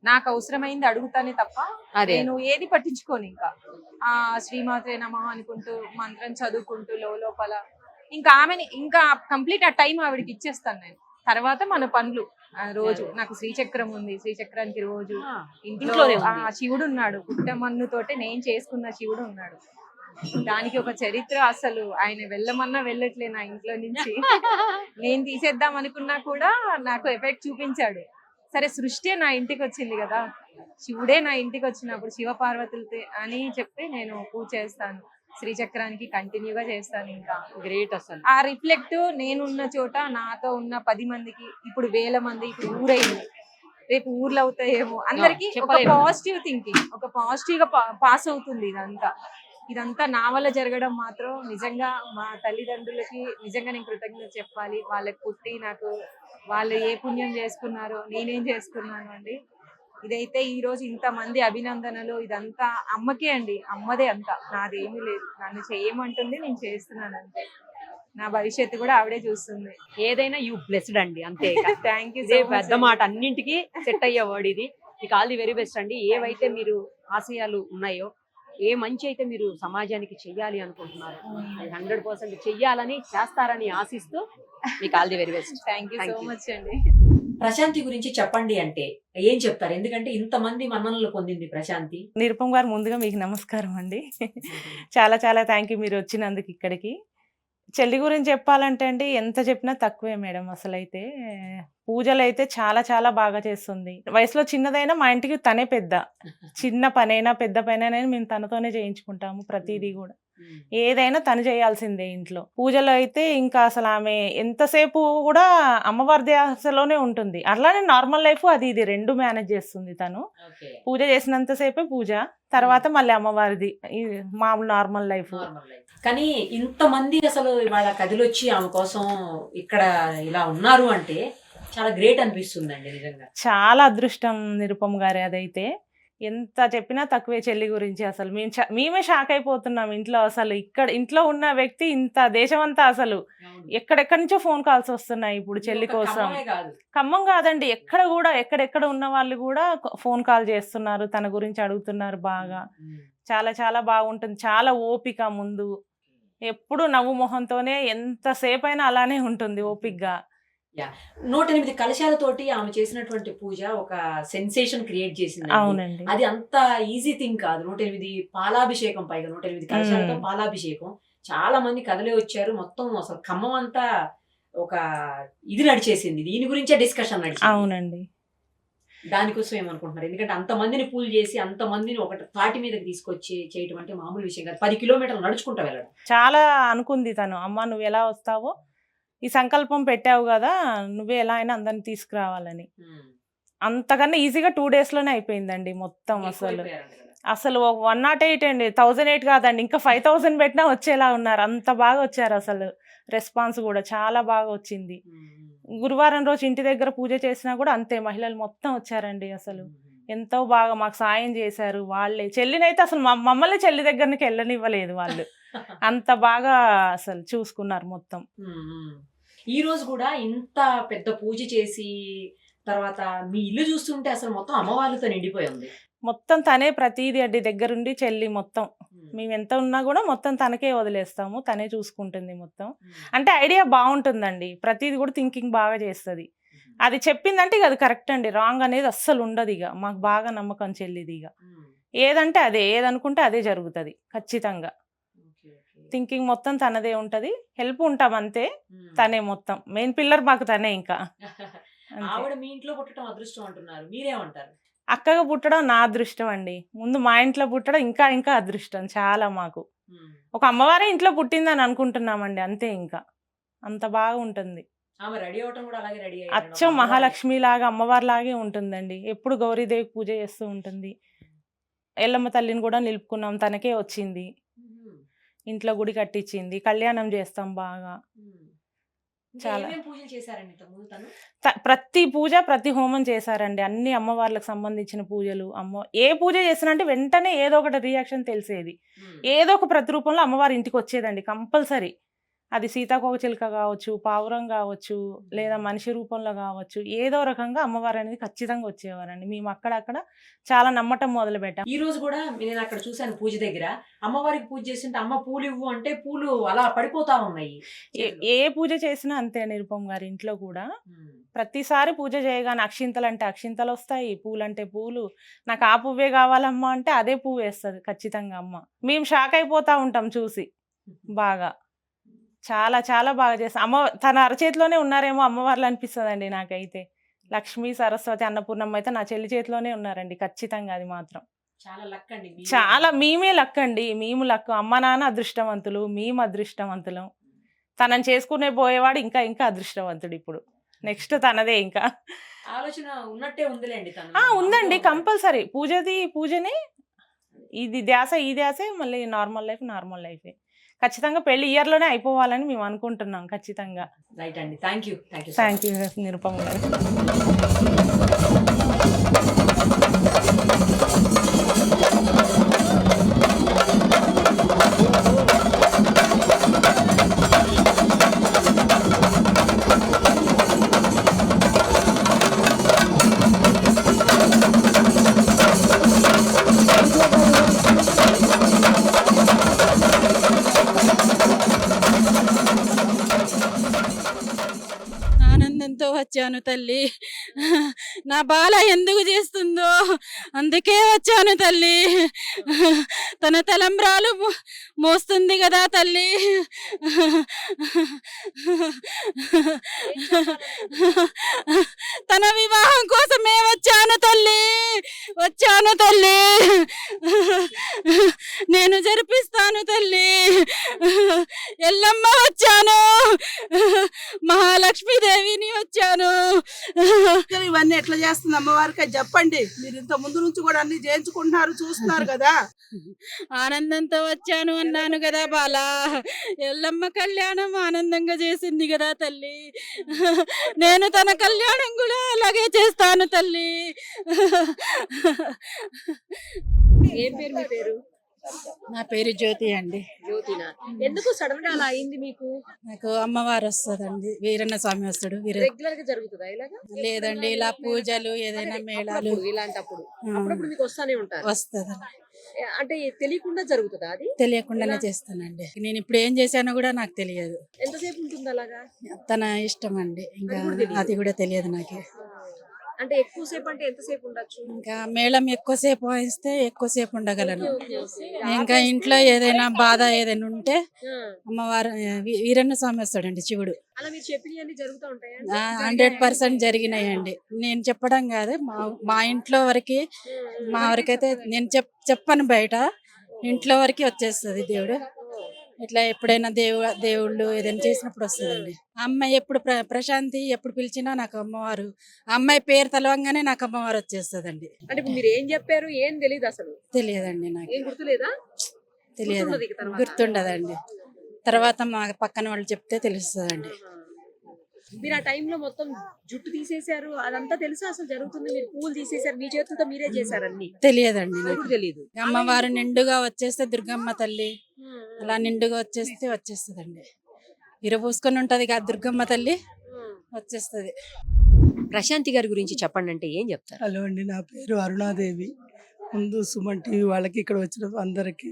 నాకు అవసరమైంది అడుగుతానే తప్ప నేను ఏది పట్టించుకోను. ఇంకా శ్రీమాత్రే నమః అనుకుంటూ మంత్రం చదువుకుంటూ లోపల ఇంకా ఆమెని ఇంకా కంప్లీట్ ఆ టైం ఆవిడకి ఇచ్చేస్తాను నేను. తర్వాత మన పనులు రోజు నాకు శ్రీచక్రం ఉంది, శ్రీచక్రానికి రోజు ఇంట్లో శివుడు ఉన్నాడు, పుట్టమన్నుతోటే నేను చేసుకున్న శివుడు ఉన్నాడు. దానికి ఒక చరిత్ర, అసలు ఆయన వెళ్ళమన్నా వెళ్ళట్లే నా ఇంట్లో నుంచి. నేను తీసేద్దాం అనుకున్నా కూడా నాకు ఎఫెక్ట్ చూపించాడు. సరే సృష్టి నా ఇంటికి వచ్చింది కదా, శివుడే నా ఇంటికి వచ్చినప్పుడు శివ పార్వతులతో అని చెప్పి నేను పూజ చేస్తాను. శ్రీచక్రానికి కంటిన్యూగా చేస్తాను. ఇంకా గ్రేట్ అసలు. ఆ రిఫ్లెక్ట్ నేనున్న చోట నాతో ఉన్న 10 మందికి, ఇప్పుడు 1000 మంది, ఇప్పుడు ఊరైంది, రేపు ఊర్లు అవుతాయేమో, అందరికి ఒక పాజిటివ్ థింకింగ్, ఒక పాజిటివ్ గా పాస్ అవుతుంది. ఇదంతా నా వల్ల జరగడం మాత్రం నిజంగా మా తల్లిదండ్రులకి నిజంగా నేను కృతజ్ఞత చెప్పాలి. వాళ్ళకి పుట్టి నాకు వాళ్ళు ఏ పుణ్యం చేసుకున్నారో నేనేం చేసుకున్నాను అండి. ఇదైతే ఈ రోజు ఇంతమంది అభినందనలు, ఇదంతా అమ్మకే అండి, అమ్మదే అంతా, నాదేమీ లేదు. నన్ను చేయమంటుంది, నేను చేస్తున్నాను అంతే. నా భవిష్యత్తు కూడా ఆవిడే చూస్తుంది. ఏదైనా యూ బ్లెస్డ్ అండి, అంతే. Thank you. పెద్ద మాట, అన్నింటికి సెట్ అయ్యే వర్డ్ ఇది. మీకు ఆల్ ది వెరీ బెస్ట్ అండి. ఏవైతే మీరు ఆశయాలు ఉన్నాయో, ఏ మంచి అయితే మీరు సమాజానికి చెయ్యాలి అనుకుంటున్నారు, 100% చెయ్యాలని, చేస్తారని ఆశిస్తూ మీకు all the very best. Thank you so much అండి. ప్రశాంతి గురించి చెప్పండి అంటే ఏం చెప్తారు? ఎందుకంటే ఇంతమంది మన్ననలు పొందింది ప్రశాంతి. నిరుపమ్ గారు, ముందుగా మీకు నమస్కారం అండి. చాలా చాలా థ్యాంక్ యూ మీరు వచ్చినందుకు ఇక్కడికి. చెల్లి గురించి చెప్పాలంటే అండి ఎంత చెప్పినా తక్కువే మేడం. అసలైతే పూజలు అయితే చాలా చాలా బాగా చేస్తుంది. వయసులో చిన్నదైనా మా ఇంటికి తనే పెద్ద. చిన్న పనైనా పెద్ద పనైనా మేము తనతోనే చేయించుకుంటాము. ప్రతిదీ కూడా ఏదైనా తను చేయాల్సిందే ఇంట్లో. పూజలో అయితే ఇంకా అసలు ఆమె ఎంతసేపు కూడా అమ్మవారి ధ్యాసలోనే ఉంటుంది. అట్లానే నార్మల్ లైఫ్ అది ఇది రెండు మేనేజ్ చేస్తుంది తను. పూజ చేసినంతసేపే పూజ, తర్వాత మళ్ళీ అమ్మవారిది మామూలు నార్మల్ లైఫ్. కానీ ఇంతమంది అసలు ఇవాళ కదిలొచ్చి ఆమె కోసం ఇక్కడ ఇలా ఉన్నారు అంటే చాలా గ్రేట్ అనిపిస్తుందండి నిజంగా. చాలా అదృష్టం నిరుపమ్ గారి. అదైతే ఎంత చెప్పినా తక్కువే చెల్లి గురించి. అసలు మేమే షాక్ అయిపోతున్నాం ఇంట్లో. అసలు ఇక్కడ ఇంట్లో ఉన్న వ్యక్తి ఇంత దేశం అంతా అసలు ఎక్కడెక్కడి నుంచో ఫోన్ కాల్స్ వస్తున్నాయి ఇప్పుడు చెల్లి కోసం. ఖమ్మం కాదండి, ఎక్కడ కూడా ఎక్కడెక్కడ ఉన్న వాళ్ళు కూడా ఫోన్ కాల్ చేస్తున్నారు, తన గురించి అడుగుతున్నారు బాగా. చాలా చాలా బాగుంటుంది. చాలా ఓపిక, ముందు ఎప్పుడు నవ్వు మొహంతోనే ఎంతసేపు అయినా అలానే ఉంటుంది ఓపికగా. 108 కలశాలతోటి ఆమె చేసినటువంటి పూజ ఒక సెన్సేషన్ క్రియేట్ చేసింది. అవునండి, అది అంత ఈజీ థింగ్ కాదు. 108 పాలాభిషేకం, పైగా 108 కలశాలతో పాలాభిషేకం. చాలా మంది కదలే వచ్చారు. మొత్తం అసలు ఖమ్మం అంతా ఒక ఇది నడిచేసింది. దీని గురించే డిస్కషన్ నడిచింది. అవునండి, దానికోసం ఏమనుకుంటున్నారు? ఎందుకంటే అంతమందిని పూజ చేసి అంతమందిని ఒక తాటి మీదకి తీసుకొచ్చి చేయటం అంటే మామూలు విషయం కాదు. 10 కిలోమీటర్లు నడుచుకుంటూ వెళ్ళడం. చాలా అనుకుంది తను, అమ్మ నువ్వు ఎలా వస్తావో, ఈ సంకల్పం పెట్టావు కదా, నువ్వే ఎలా అయినా అందరిని తీసుకురావాలని. అంతకన్నా ఈజీగా 2 డేస్‌లోనే అయిపోయిందండి మొత్తం అసలు. అసలు 108 అండి. 1008 కాదండి. ఇంకా 5000 పెట్టినా వచ్చేలా ఉన్నారు. అంత బాగా వచ్చారు అసలు. రెస్పాన్స్ కూడా చాలా బాగా వచ్చింది. గురువారం రోజు ఇంటి దగ్గర పూజ చేసినా కూడా అంతే మహిళలు మొత్తం వచ్చారండి అసలు. ఎంతో బాగా మాకు సాయం చేశారు వాళ్ళే. చెల్లినైతే అసలు మమ్మల్ని చెల్లి దగ్గరికి వెళ్ళనివ్వలేదు వాళ్ళు. అంత బాగా అసలు చూసుకున్నారు మొత్తం. ఈ రోజు కూడా ఇంత పెద్ద పూజ చేసి తర్వాత మీ ఇల్లు చూస్తుంటే అసలు మొత్తం అమ్మవార్లతో నిండిపోయి ఉంది. మొత్తం తనే ప్రతీది అండి దగ్గరుండి చెల్లి మొత్తం. మేము ఎంత ఉన్నా కూడా మొత్తం తనకే వదిలేస్తాము. తనే చూసుకుంటుంది మొత్తం. అంటే ఐడియా బాగుంటుందండి. ప్రతీది కూడా థింకింగ్ బాగా చేస్తుంది. అది చెప్పిందంటే ఇక అది కరెక్ట్ అండి. రాంగ్ అనేది అస్సలు ఉండదు. ఇక మాకు బాగా నమ్మకం చెల్లిది. ఇక ఏదంటే అదే, ఏదనుకుంటే అదే జరుగుతుంది ఖచ్చితంగా. థింకింగ్ మొత్తం తనదే ఉంటది. హెల్ప్ ఉంటాం అంతే. తనే మొత్తం మెయిన్ పిల్లర్ మాకు తనే. ఇంకా ఆవిడ మీ ఇంట్లో పుట్టడం అదృష్టం అంటున్నారు, మీరేమంటారు? అక్కగా పుట్టడం నా అదృష్టం అండి. ముందు మా ఇంట్లో పుట్టడం ఇంకా ఇంకా అదృష్టం చాలా మాకు. ఒక అమ్మవారే ఇంట్లో పుట్టిందని అనుకుంటున్నామండి అంతే. ఇంకా అంత బాగా ఉంటుంది. ఆమె రెడీ అవటం కూడా అలాగే రెడీ అచ్చం మహాలక్ష్మి లాగా అమ్మవారి లాగే ఉంటుందండి. ఎప్పుడు గౌరీదేవి పూజ చేస్తూ ఉంటుంది. ఎల్లమ్మ తల్లిని కూడా నిలుపుకున్నాం, తనకే వచ్చింది. ఇంట్లో గుడి కట్టించింది. కళ్యాణం చేస్తాం బాగా. చాలా పూజలు చేశారండి ఇంతకుముందు తను? ప్రతి పూజ ప్రతి హోమం చేశారండి. అన్ని అమ్మవార్లకు సంబంధించిన పూజలు. ఏ పూజ చేసినంటే వెంటనే ఏదో ఒకటి రియాక్షన్ తెలిసేది. ఏదో ఒక ప్రతిరూపంలో అమ్మవారి ఇంటికి వచ్చేదండి కంపల్సరీ. అది సీతాకోకచిలుక కావచ్చు, పావురం కావచ్చు, లేదా మనిషి రూపంలో కావచ్చు, ఏదో రకంగా అమ్మవారు అనేది ఖచ్చితంగా వచ్చేవారండి. మేము అక్కడక్కడ చాలా నమ్మటం మొదలు పెట్టాం. ఈ రోజు కూడా నేను అక్కడ చూశాను పూజ దగ్గర అమ్మవారికి పూజ చేస్తుంటే అమ్మ పూలు ఇవ్వు అంటే పూలు అలా పడిపోతా ఉన్నాయి. ఏ పూజ చేసినా అంతే నిరుపం గారి ఇంట్లో కూడా. ప్రతిసారి పూజ చేయగానే అక్షింతలు అంటే అక్షింతలు వస్తాయి, పూలు అంటే పూలు. నాకు ఆ పువ్వే కావాలమ్మా అంటే అదే పువ్వు వేస్తుంది ఖచ్చితంగా అమ్మ. మేము షాక్ అయిపోతా ఉంటాం చూసి. బాగా చాలా చాలా బాగా చేస్తాం. తన అరచేతిలోనే ఉన్నారేమో అమ్మవార్లు అనిపిస్తుందండి నాకైతే. లక్ష్మీ, సరస్వతి, అన్నపూర్ణమ్మ అయితే నా చెల్లి చేతిలోనే ఉన్నారండి ఖచ్చితంగా. అది మాత్రం చాలా లక్ అండి. చాలా మేమే లక్ అండి. మేము లక్. అమ్మ నాన్న అదృష్టవంతులు, మేము అదృష్టవంతులం. తనని చేసుకునే పోయేవాడు ఇంకా ఇంకా అదృష్టవంతుడు. ఇప్పుడు నెక్స్ట్ తనదే. ఇంకా ఆలోచన ఉన్నట్టే ఉందిలేండి. ఉందండి కంపల్సరీ. పూజనే ఇది ధ్యాస, ఈ ధ్యాసే. మళ్ళీ నార్మల్ లైఫే ఖచ్చితంగా. పెళ్లి ఇయర్లోనే అయిపోవాలని మేము అనుకుంటున్నాం ఖచ్చితంగా. రైట్ అండి. థ్యాంక్ యూ నిరుపమ గారు. ఆనందంతో వచ్చాను తల్లి. నా బాల ఎందుకు చేస్తుందో అందుకే వచ్చాను తల్లి. తన తలంబ్రాలు మోస్తుంది కదా తల్లి. తన వివాహం కోసమే వచ్చాను తల్లి. నేను జరిపిస్తాను తల్లి. ఎల్లమ్మ వచ్చాను, మహాలక్ష్మీదేవిని వచ్చాను. ఇవన్నీ ఎట్లా చేస్తుంది అమ్మవారికి చెప్పండి. మీరు ఇంత ముందు నుంచి కూడా అన్ని చేయించుకుంటున్నారు, చూస్తున్నారు కదా. ఆనందంతో వచ్చాను అన్నాను కదా బాలా. ఎల్లమ్మ కళ్యాణం ఆనందంగా చేసింది కదా తల్లి. నేను తన కళ్యాణం కూడా అలాగే చేస్తాను తల్లి. ఏం పేరు మీ పేరు? నా పేరు జ్యోతి అండి. జ్యోతినా? ఎందుకు సడన్ గా అలా అయింది మీకు? నాకు అమ్మవారు వస్తుందండి, వీరన్న స్వామి వస్తాడు. రెగ్యులర్ గా జరుగుతుందా ఇలాగా? లేదండి, ఇలా పూజలు ఏదైనా మేళాలు ఇలాంటప్పుడు అప్పుడప్పుడు మీకు వస్తానే ఉంటారు. వస్తుంది. అంటే తెలియకుండా జరుగుతుందా అది? తెలియకుండానే చేస్తానండి. నేను ఇప్పుడు ఏం చేశానో కూడా నాకు తెలియదు. ఎంతసేపు ఉంటుంది అలాగా? తన ఇష్టం అండి. ఇంకా అది కూడా తెలియదు నాకు. అంటే ఎక్కువసేపు అంటే ఎంతసేపు ఉండొచ్చు? ఇంకా మేళం ఎక్కువసేపు వాయిస్తే ఎక్కువసేపు ఉండగలను. ఇంకా ఇంట్లో ఏదైనా బాధ ఏదైనా ఉంటే అమ్మవారు వీరన్న స్వామి వస్తాడండి, శివుడు. అలా మీరు చెప్పినవన్నీ జరుగుతూ ఉంటాయా? 100% జరిగినాయండి. నేను చెప్పడం కాదు, మా ఇంట్లో వరకు, మా వరకైతే నేను చెప్పను, బయట ఇంట్లో వరకు వచ్చేస్తుంది దేవుడు. ఇట్లా ఎప్పుడైనా దేవుళ్ళు ఏదైనా చేసినప్పుడు వస్తుందండి. ఆ అమ్మాయి ఎప్పుడు ప్రశాంతి ఎప్పుడు పిలిచినా నాకు అమ్మవారు, ఆ అమ్మాయి పేరు తలవంగానే నాకు అమ్మవారు వచ్చేస్తుందండి. అంటే ఇప్పుడు మీరు ఏం చెప్పారు ఏం తెలియదు అసలు, తెలియదండి నాకు, ఏం గుర్తులేదా? తెలియదు, గుర్తుండదు ఇక తర్వాత. గుర్తుండదండి. తర్వాత మా పక్కన వాళ్ళు చెప్తే తెలుస్తుందండి. మీరు ఆ టైంలో మొత్తం జుట్టు తీసేశారు, అదంతా తెలుసా అసలు జరుగుతుంది? మీరు పూలు తీసేశారు, మీ చేతులతో మీరే చేశారు అన్ని? తెలియదండి అది నాకు. కూడా తెలియదు. అమ్మవారు నిండుగా వచ్చేస్తే దుర్గమ్మ తల్లి అలా నిండుగా వచ్చేస్తే వచ్చేస్తుందండి. విరబూసుకొని ఉంటది కదా దుర్గమ్మ తల్లి, వచ్చేస్తుంది. ప్రశాంతి గారి గురించి చెప్పండి అంటే ఏం చెప్తారు? హలో అండి, నా పేరు అరుణాదేవి. ముందు సుమన్ టీవీ వాళ్ళకి, ఇక్కడ వచ్చిన అందరికి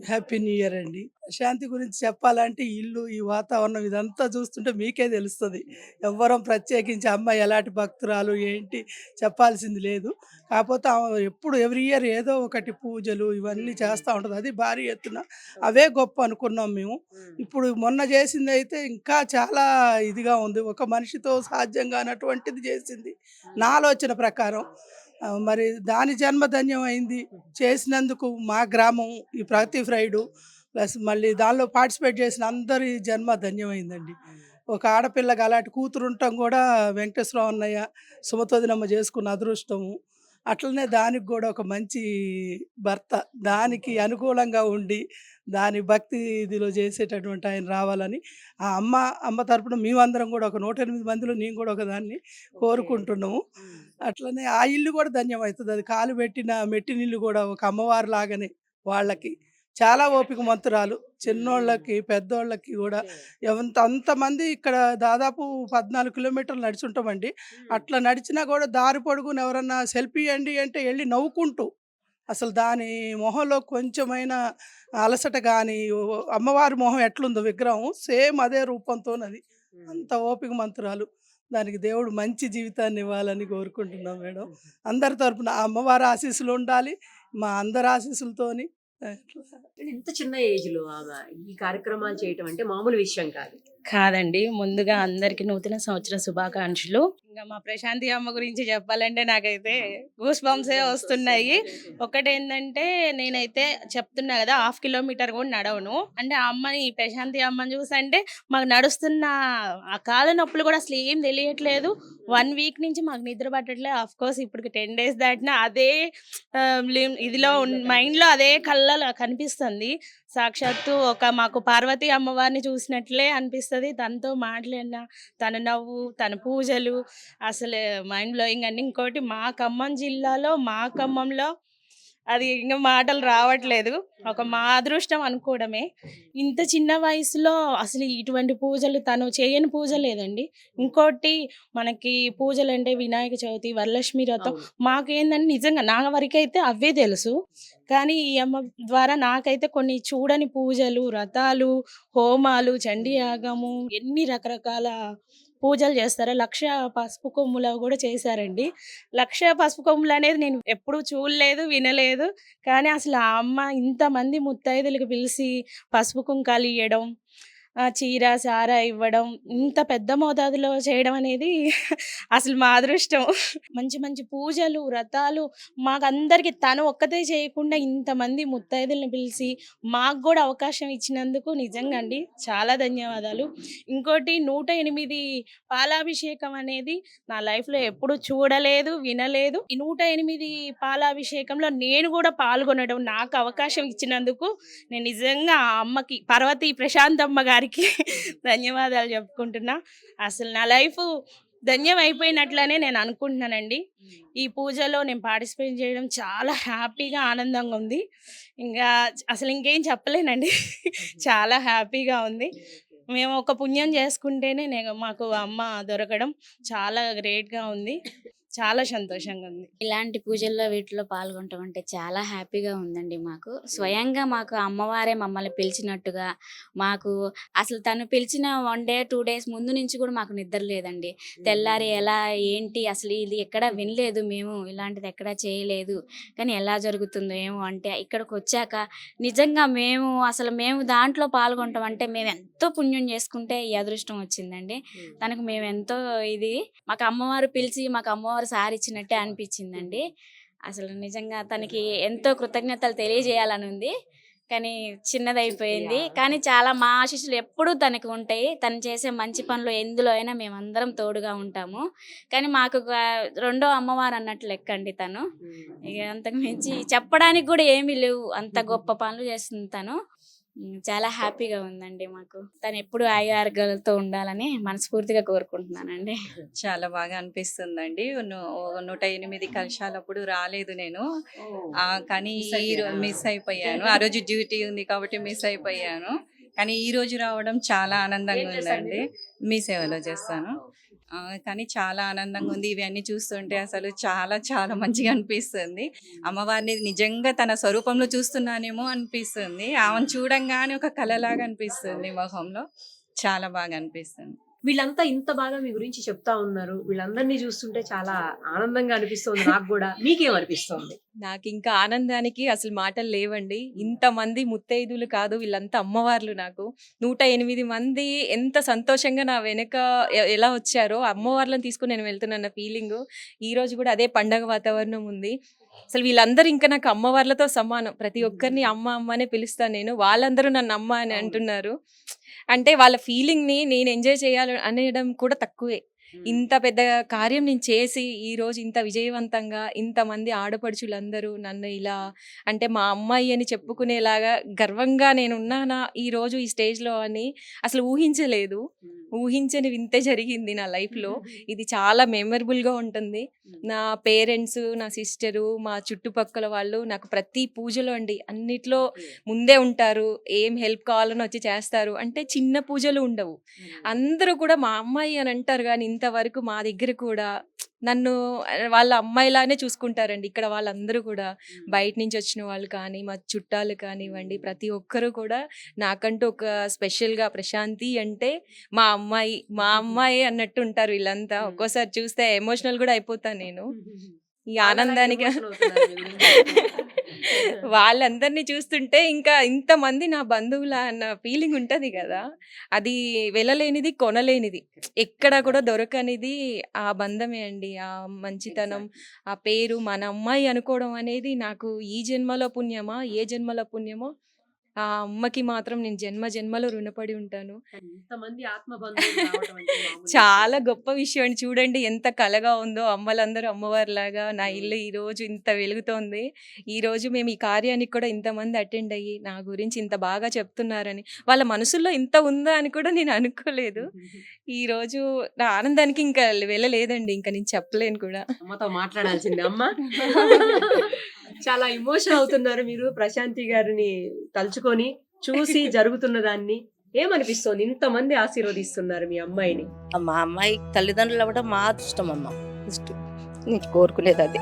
హ్యాపీ న్యూ ఇయర్ అండి. శాంతి గురించి చెప్పాలంటే ఇల్లు, ఈ వాతావరణం ఇదంతా చూస్తుంటే మీకే తెలుస్తుంది. ఎవ్వరం ప్రత్యేకించి అమ్మ ఎలాంటి భక్తురాలు ఏంటి చెప్పాల్సింది లేదు. కాకపోతే ఆమె ఎప్పుడు ఎవ్రీ ఇయర్ ఏదో ఒకటి పూజలు ఇవన్నీ చేస్తూ ఉంటుంది. అది భారీ ఎత్తున, అవే గొప్ప అనుకున్నాం మేము. ఇప్పుడు మొన్న చేసింది అయితే ఇంకా చాలా ఇదిగా ఉంది. ఒక మనిషితో సాధ్యం కానటువంటిది చేసింది నా ఆలోచన ప్రకారం. మరి దాని జన్మధన్యం అయింది. చేసినందుకు మా గ్రామం ఈ ప్రతి ఫ్రైడు ప్లస్ మళ్ళీ దానిలో పార్టిసిపేట్ చేసిన అందరి జన్మ ధన్యమైందండి. ఒక ఆడపిల్లకి అలాంటి కూతురు ఉండటం కూడా వెంకటేశ్వర అన్నయ్య సుమతోదినమ్మ చేసుకున్న అదృష్టము. అట్లనే దానికి కూడా ఒక మంచి భర్త దానికి అనుకూలంగా ఉండి దాని భక్తి ఇదిలో చేసేటటువంటి ఆయన రావాలని ఆ అమ్మ తరపున మేమందరం కూడా ఒక 108 మందిలో నేను కూడా ఒక దాన్ని కోరుకుంటున్నాము. అట్లనే ఆ ఇల్లు కూడా ధన్యమవుతుంది. అది కాలు పెట్టిన మెట్టినిల్లు కూడా ఒక అమ్మవారి లాగానే వాళ్ళకి చాలా ఓపిక మంతురాలు. చిన్నోళ్ళకి పెద్దోళ్ళకి కూడా అంతమంది ఇక్కడ దాదాపు 14 కిలోమీటర్లు నడిచి ఉంటామండి. అట్లా నడిచినా కూడా దారి పొడుగున ఎవరన్నా సెల్ఫీ అండి అంటే వెళ్ళి నవ్వుకుంటూ, అసలు దాని మొహంలో కొంచెమైనా అలసట కానీ, అమ్మవారి మొహం ఎట్లుందో విగ్రహం సేమ్ అదే రూపంతోనది. అంత ఓపిక మంతురాలు. దానికి దేవుడు మంచి జీవితాన్ని ఇవ్వాలని కోరుకుంటున్నాం మేడం. అందరి తరపున ఆ అమ్మవారి ఆశీస్సులు ఉండాలి, మా అందరి ఆశీస్సులతోని. ఇంత చిన్న ఏజ్ లో ఆమె ఈ కార్యక్రమాలు చేయటం అంటే మామూలు విషయం కాదు. కాదండి, ముందుగా అందరికి నూతన సంవత్సర శుభాకాంక్షలు. ఇంకా మా ప్రశాంతి అమ్మ గురించి చెప్పాలంటే నాకైతే గూస్ బంప్సే వస్తున్నాయి. ఒకటేంటంటే నేనైతే చెప్తున్నా కదా, 1/2 కిలోమీటర్ కూడా నడవను. అంటే ఆ అమ్మని, ప్రశాంతి అమ్మని చూసంటే మాకు నడుస్తున్న ఆ కాళ్ళ నొప్పులు కూడా అసలు ఏం తెలియట్లేదు. 1 వీక్ నుంచి మాకు నిద్ర పట్టట్లేదు. ఆఫ్ కోర్స్ ఇప్పుడు 10 డేస్ దాటినా అదే ఇదిలో మైండ్లో అదే కళ్ళలో కనిపిస్తుంది. సాక్షాత్తు ఒక మాకు పార్వతి అమ్మవారిని చూసినట్లే అనిపిస్తుంది. తనతో మాట్లాడిన తన నవ్వు, తన పూజలు అసలు మైండ్ బ్లోయింగ్ అండి. ఇంకోటి మా ఖమ్మం జిల్లాలో, మా ఖమ్మంలో అది ఇంకా మాటలు రావట్లేదు. ఒక మా అదృష్టం అనుకోవడమే. ఇంత చిన్న వయసులో అసలు ఇటువంటి పూజలు తను చేయని పూజ లేదండి. ఇంకోటి మనకి పూజలు అంటే వినాయక చవితి, వరలక్ష్మి వ్రతం, మాకేందంటే నిజంగా నా వరకైతే అవే తెలుసు. కానీ ఈ అమ్మ ద్వారా నాకైతే కొన్ని చూడని పూజలు, వ్రతాలు, హోమాలు, చండీ యాగము, ఎన్ని రకరకాల పూజలు చేస్తారు. 1,00,000 పసుపు కొమ్ములు కూడా చేశారండి. 1,00,000 పసుపు కొమ్ములు అనేది నేను ఎప్పుడూ చూడలేదు, వినలేదు. కానీ అసలు ఆ అమ్మ ఇంతమంది ముత్తైదులకు పిలిచి పసుపు కుంకాలు ఇవ్వడం, చీర సారా ఇవ్వడం, ఇంత పెద్ద మోతాదులో చేయడం అనేది అసలు మా అదృష్టం. మంచి మంచి పూజలు, వ్రతాలు మాకందరికి తను ఒక్కతే చేయకుండా ఇంతమంది ముత్తైదుల్ని పిలిచి మాకు కూడా అవకాశం ఇచ్చినందుకు నిజంగా అండి చాలా ధన్యవాదాలు. ఇంకోటి 108 పాలాభిషేకం అనేది నా లైఫ్లో ఎప్పుడు చూడలేదు, వినలేదు. ఈ 108 పాలాభిషేకంలో నేను కూడా పాల్గొనడం, నాకు అవకాశం ఇచ్చినందుకు నేను నిజంగా ఆ అమ్మకి, పార్వతి ప్రశాంతమ్మ గారికి ధన్యవాదాలు చెప్పుకుంటున్నా. అసలు నా లైఫ్ ధన్యం అయిపోయినట్లనే నేను అనుకుంటున్నానండి. ఈ పూజలో నేను పార్టిసిపేట్ చేయడం చాలా హ్యాపీగా, ఆనందంగా ఉంది. ఇంకా అసలు ఇంకేం చెప్పలేనండి. చాలా హ్యాపీగా ఉంది. మేము ఒక పుణ్యం చేసుకుంటేనే మాకు అమ్మ దొరకడం చాలా గ్రేట్గా ఉంది. చాలా సంతోషంగా ఉంది. ఇలాంటి పూజల్లో వీటిలో పాల్గొనటం అంటే చాలా హ్యాపీగా ఉందండి. మాకు స్వయంగా మాకు అమ్మవారే మమ్మల్ని పిలిచినట్టుగా, మాకు అసలు తను పిలిచిన 1 డే 2 డేస్ ముందు నుంచి కూడా మాకు నిద్ర లేదండి. తెల్లారి ఎలా ఏంటి అసలు ఇది ఎక్కడ వినలేదు, మేము ఇలాంటిది ఎక్కడా చేయలేదు, కానీ ఎలా జరుగుతుందో ఏమో అంటే ఇక్కడికి వచ్చాక నిజంగా మేము దాంట్లో పాల్గొనటం అంటే మేము ఎంతో పుణ్యం చేసుకుంటే ఈ అదృష్టం వచ్చిందండి. తనకు మేము ఎంతో మాకు అమ్మవారు పిలిచి మాకు అమ్మవారు సారి ఇచ్చినట్టే అనిపించిందండి. అసలు నిజంగా తనకి ఎంతో కృతజ్ఞతలు తెలియజేయాలని ఉంది. కానీ చిన్నదైపోయింది. కానీ చాలా మా ఆశీస్సులు ఎప్పుడూ తనకి ఉంటాయి. తను చేసే మంచి పనులు ఎందులో అయినా మేమందరం తోడుగా ఉంటాము. కానీ మాకు రెండో అమ్మవారు అన్నట్లు లెక్కండి తను. ఇక అంతకు మించి చెప్పడానికి కూడా ఏమీ లేవు, అంత గొప్ప పనులు చేస్తుంది తను. చాలా హ్యాపీగా ఉందండి మాకు. తను ఎప్పుడు ఆరోగ్యాలతో ఉండాలని మనస్ఫూర్తిగా కోరుకుంటున్నానండి. చాలా బాగా అనిపిస్తుందండి. 108 కలశాలప్పుడు రాలేదు నేను, కానీ మిస్ అయిపోయాను. ఆ రోజు డ్యూటీ ఉంది కాబట్టి మిస్ అయిపోయాను. కానీ ఈ రోజు రావడం చాలా ఆనందంగా ఉందండి. మీ సేవలో చేస్తాను, కానీ చాలా ఆనందంగా ఉంది. ఇవన్నీ చూస్తుంటే అసలు చాలా చాలా మంచిగా అనిపిస్తుంది. అమ్మవారిని నిజంగా తన స్వరూపంలో చూస్తున్నానేమో అనిపిస్తుంది. ఆమెను చూడంగానే ఒక కళలాగా అనిపిస్తుంది మొహంలో. చాలా బాగా అనిపిస్తుంది. వీళ్ళంతా ఇంత బాగా మీ గురించి చెప్తా ఉన్నారు. వీళ్ళందరినీ చూస్తుంటే చాలా ఆనందంగా అనిపిస్తుంది నాకు కూడా. మీకేమనిపిస్తుంది? నాకు ఇంకా ఆనందానికి అసలు మాటలు లేవండి. ఇంతమంది ముత్తైదులు కాదు, వీళ్ళంతా అమ్మవార్లు. నాకు 108 మంది ఎంత సంతోషంగా నా వెనక ఎలా వచ్చారో, అమ్మవార్లను తీసుకుని నేను వెళ్తున్నా ఫీలింగ్. ఈ రోజు కూడా అదే పండగ వాతావరణం ఉంది. అసలు వీళ్ళందరూ ఇంకా నాకు అమ్మవార్లతో సమానం. ప్రతి ఒక్కరిని అమ్మ అమ్మ అనే పిలుస్తాను నేను. వాళ్ళందరూ నన్ను అమ్మ అని అంటున్నారు. అంటే వాళ్ళ ఫీలింగ్ ని నేను ఎంజాయ్ చేయాలి అనేయడం కూడా తక్కువే. ఇంత పెద్ద కార్యం నేను చేసి ఈ రోజు ఇంత విజయవంతంగా ఇంతమంది ఆడపడుచులందరూ నన్ను ఇలా అంటే మా అమ్మాయి అని చెప్పుకునేలాగా గర్వంగా నేను ఉన్నానా ఈ రోజు ఈ స్టేజ్ లో అని అసలు ఊహించలేదు. ఊహించని వింతే జరిగింది నా లైఫ్ లో. ఇది చాలా మెమరబుల్ గా ఉంటుంది. నా పేరెంట్స్, నా సిస్టరు, మా చుట్టుపక్కల వాళ్ళు నాకు ప్రతి పూజలో అండి అన్నిట్లో ముందే ఉంటారు. ఏం హెల్ప్ కావాలని వచ్చి చేస్తారు. అంటే చిన్న పూజలు ఉండవు, అందరూ కూడా మా అమ్మాయి అని అంటారు. కానీ ఇంతవరకు మా దగ్గర కూడా నన్ను వాళ్ళ అమ్మాయిలానే చూసుకుంటారండి. ఇక్కడ వాళ్ళందరూ కూడా బయట నుంచి వచ్చిన వాళ్ళు కానీ, మా చుట్టాలు కానివ్వండి, ప్రతి ఒక్కరు కూడా నాకంటూ ఒక స్పెషల్గా ప్రశాంతి అంటే మా అమ్మాయి అన్నట్టు ఉంటారు వీళ్ళంతా. ఒక్కోసారి చూస్తే ఎమోషనల్ కూడా అయిపోతాను నేను ఈ ఆనందానికి. వాళ్ళందరినీ చూస్తుంటే ఇంకా ఇంతమంది నా బంధువుల అన్న ఫీలింగ్ ఉంటది కదా, అది వెళ్ళలేనిది, కొనలేనిది, ఎక్కడ కూడా దొరకనిది ఆ బంధమే అండి. ఆ మంచితనం, ఆ పేరు మన అమ్మాయి అనుకోవడం అనేది నాకు ఈ జన్మలో పుణ్యమా, ఏ జన్మలో పుణ్యమో ఆ అమ్మకి మాత్రం నేను జన్మ జన్మలో రుణపడి ఉంటాను. ఇంతమంది ఆత్మ బంధువులు రావడం అంటే మామూలు చాలా గొప్ప విషయం అండి. చూడండి ఎంత కలగా ఉందో, అమ్మలందరూ అమ్మవారిలాగా నా ఇల్లు ఈ రోజు ఇంత వెలుగుతోంది. ఈ రోజు మేము ఈ కార్యానికి కూడా ఇంతమంది అటెండ్ అయ్యి నా గురించి ఇంత బాగా చెప్తున్నారని, వాళ్ళ మనసుల్లో ఇంత ఉందా అని కూడా నేను అనుకోలేదు. ఈ రోజు నా ఆనందానికి ఇంకా వెళ్ళలేదండి, ఇంకా నేను చెప్పలేను కూడా. అమ్మతో మాట్లాడాల్సిందే అమ్మ. చాలా ఎమోషన్ అవుతున్నారు మీరు ప్రశాంతి గారిని తలుచుకొని చూసి జరుగుతున్న దాన్ని. ఏమనిపిస్తోంది? ఇంతమంది ఆశీర్వదిస్తున్నారు మీ అమ్మాయిని. మా అమ్మాయి తల్లిదండ్రులు అవ్వడం మా అదృష్టం అమ్మ. నేను కోరుకునేది అది.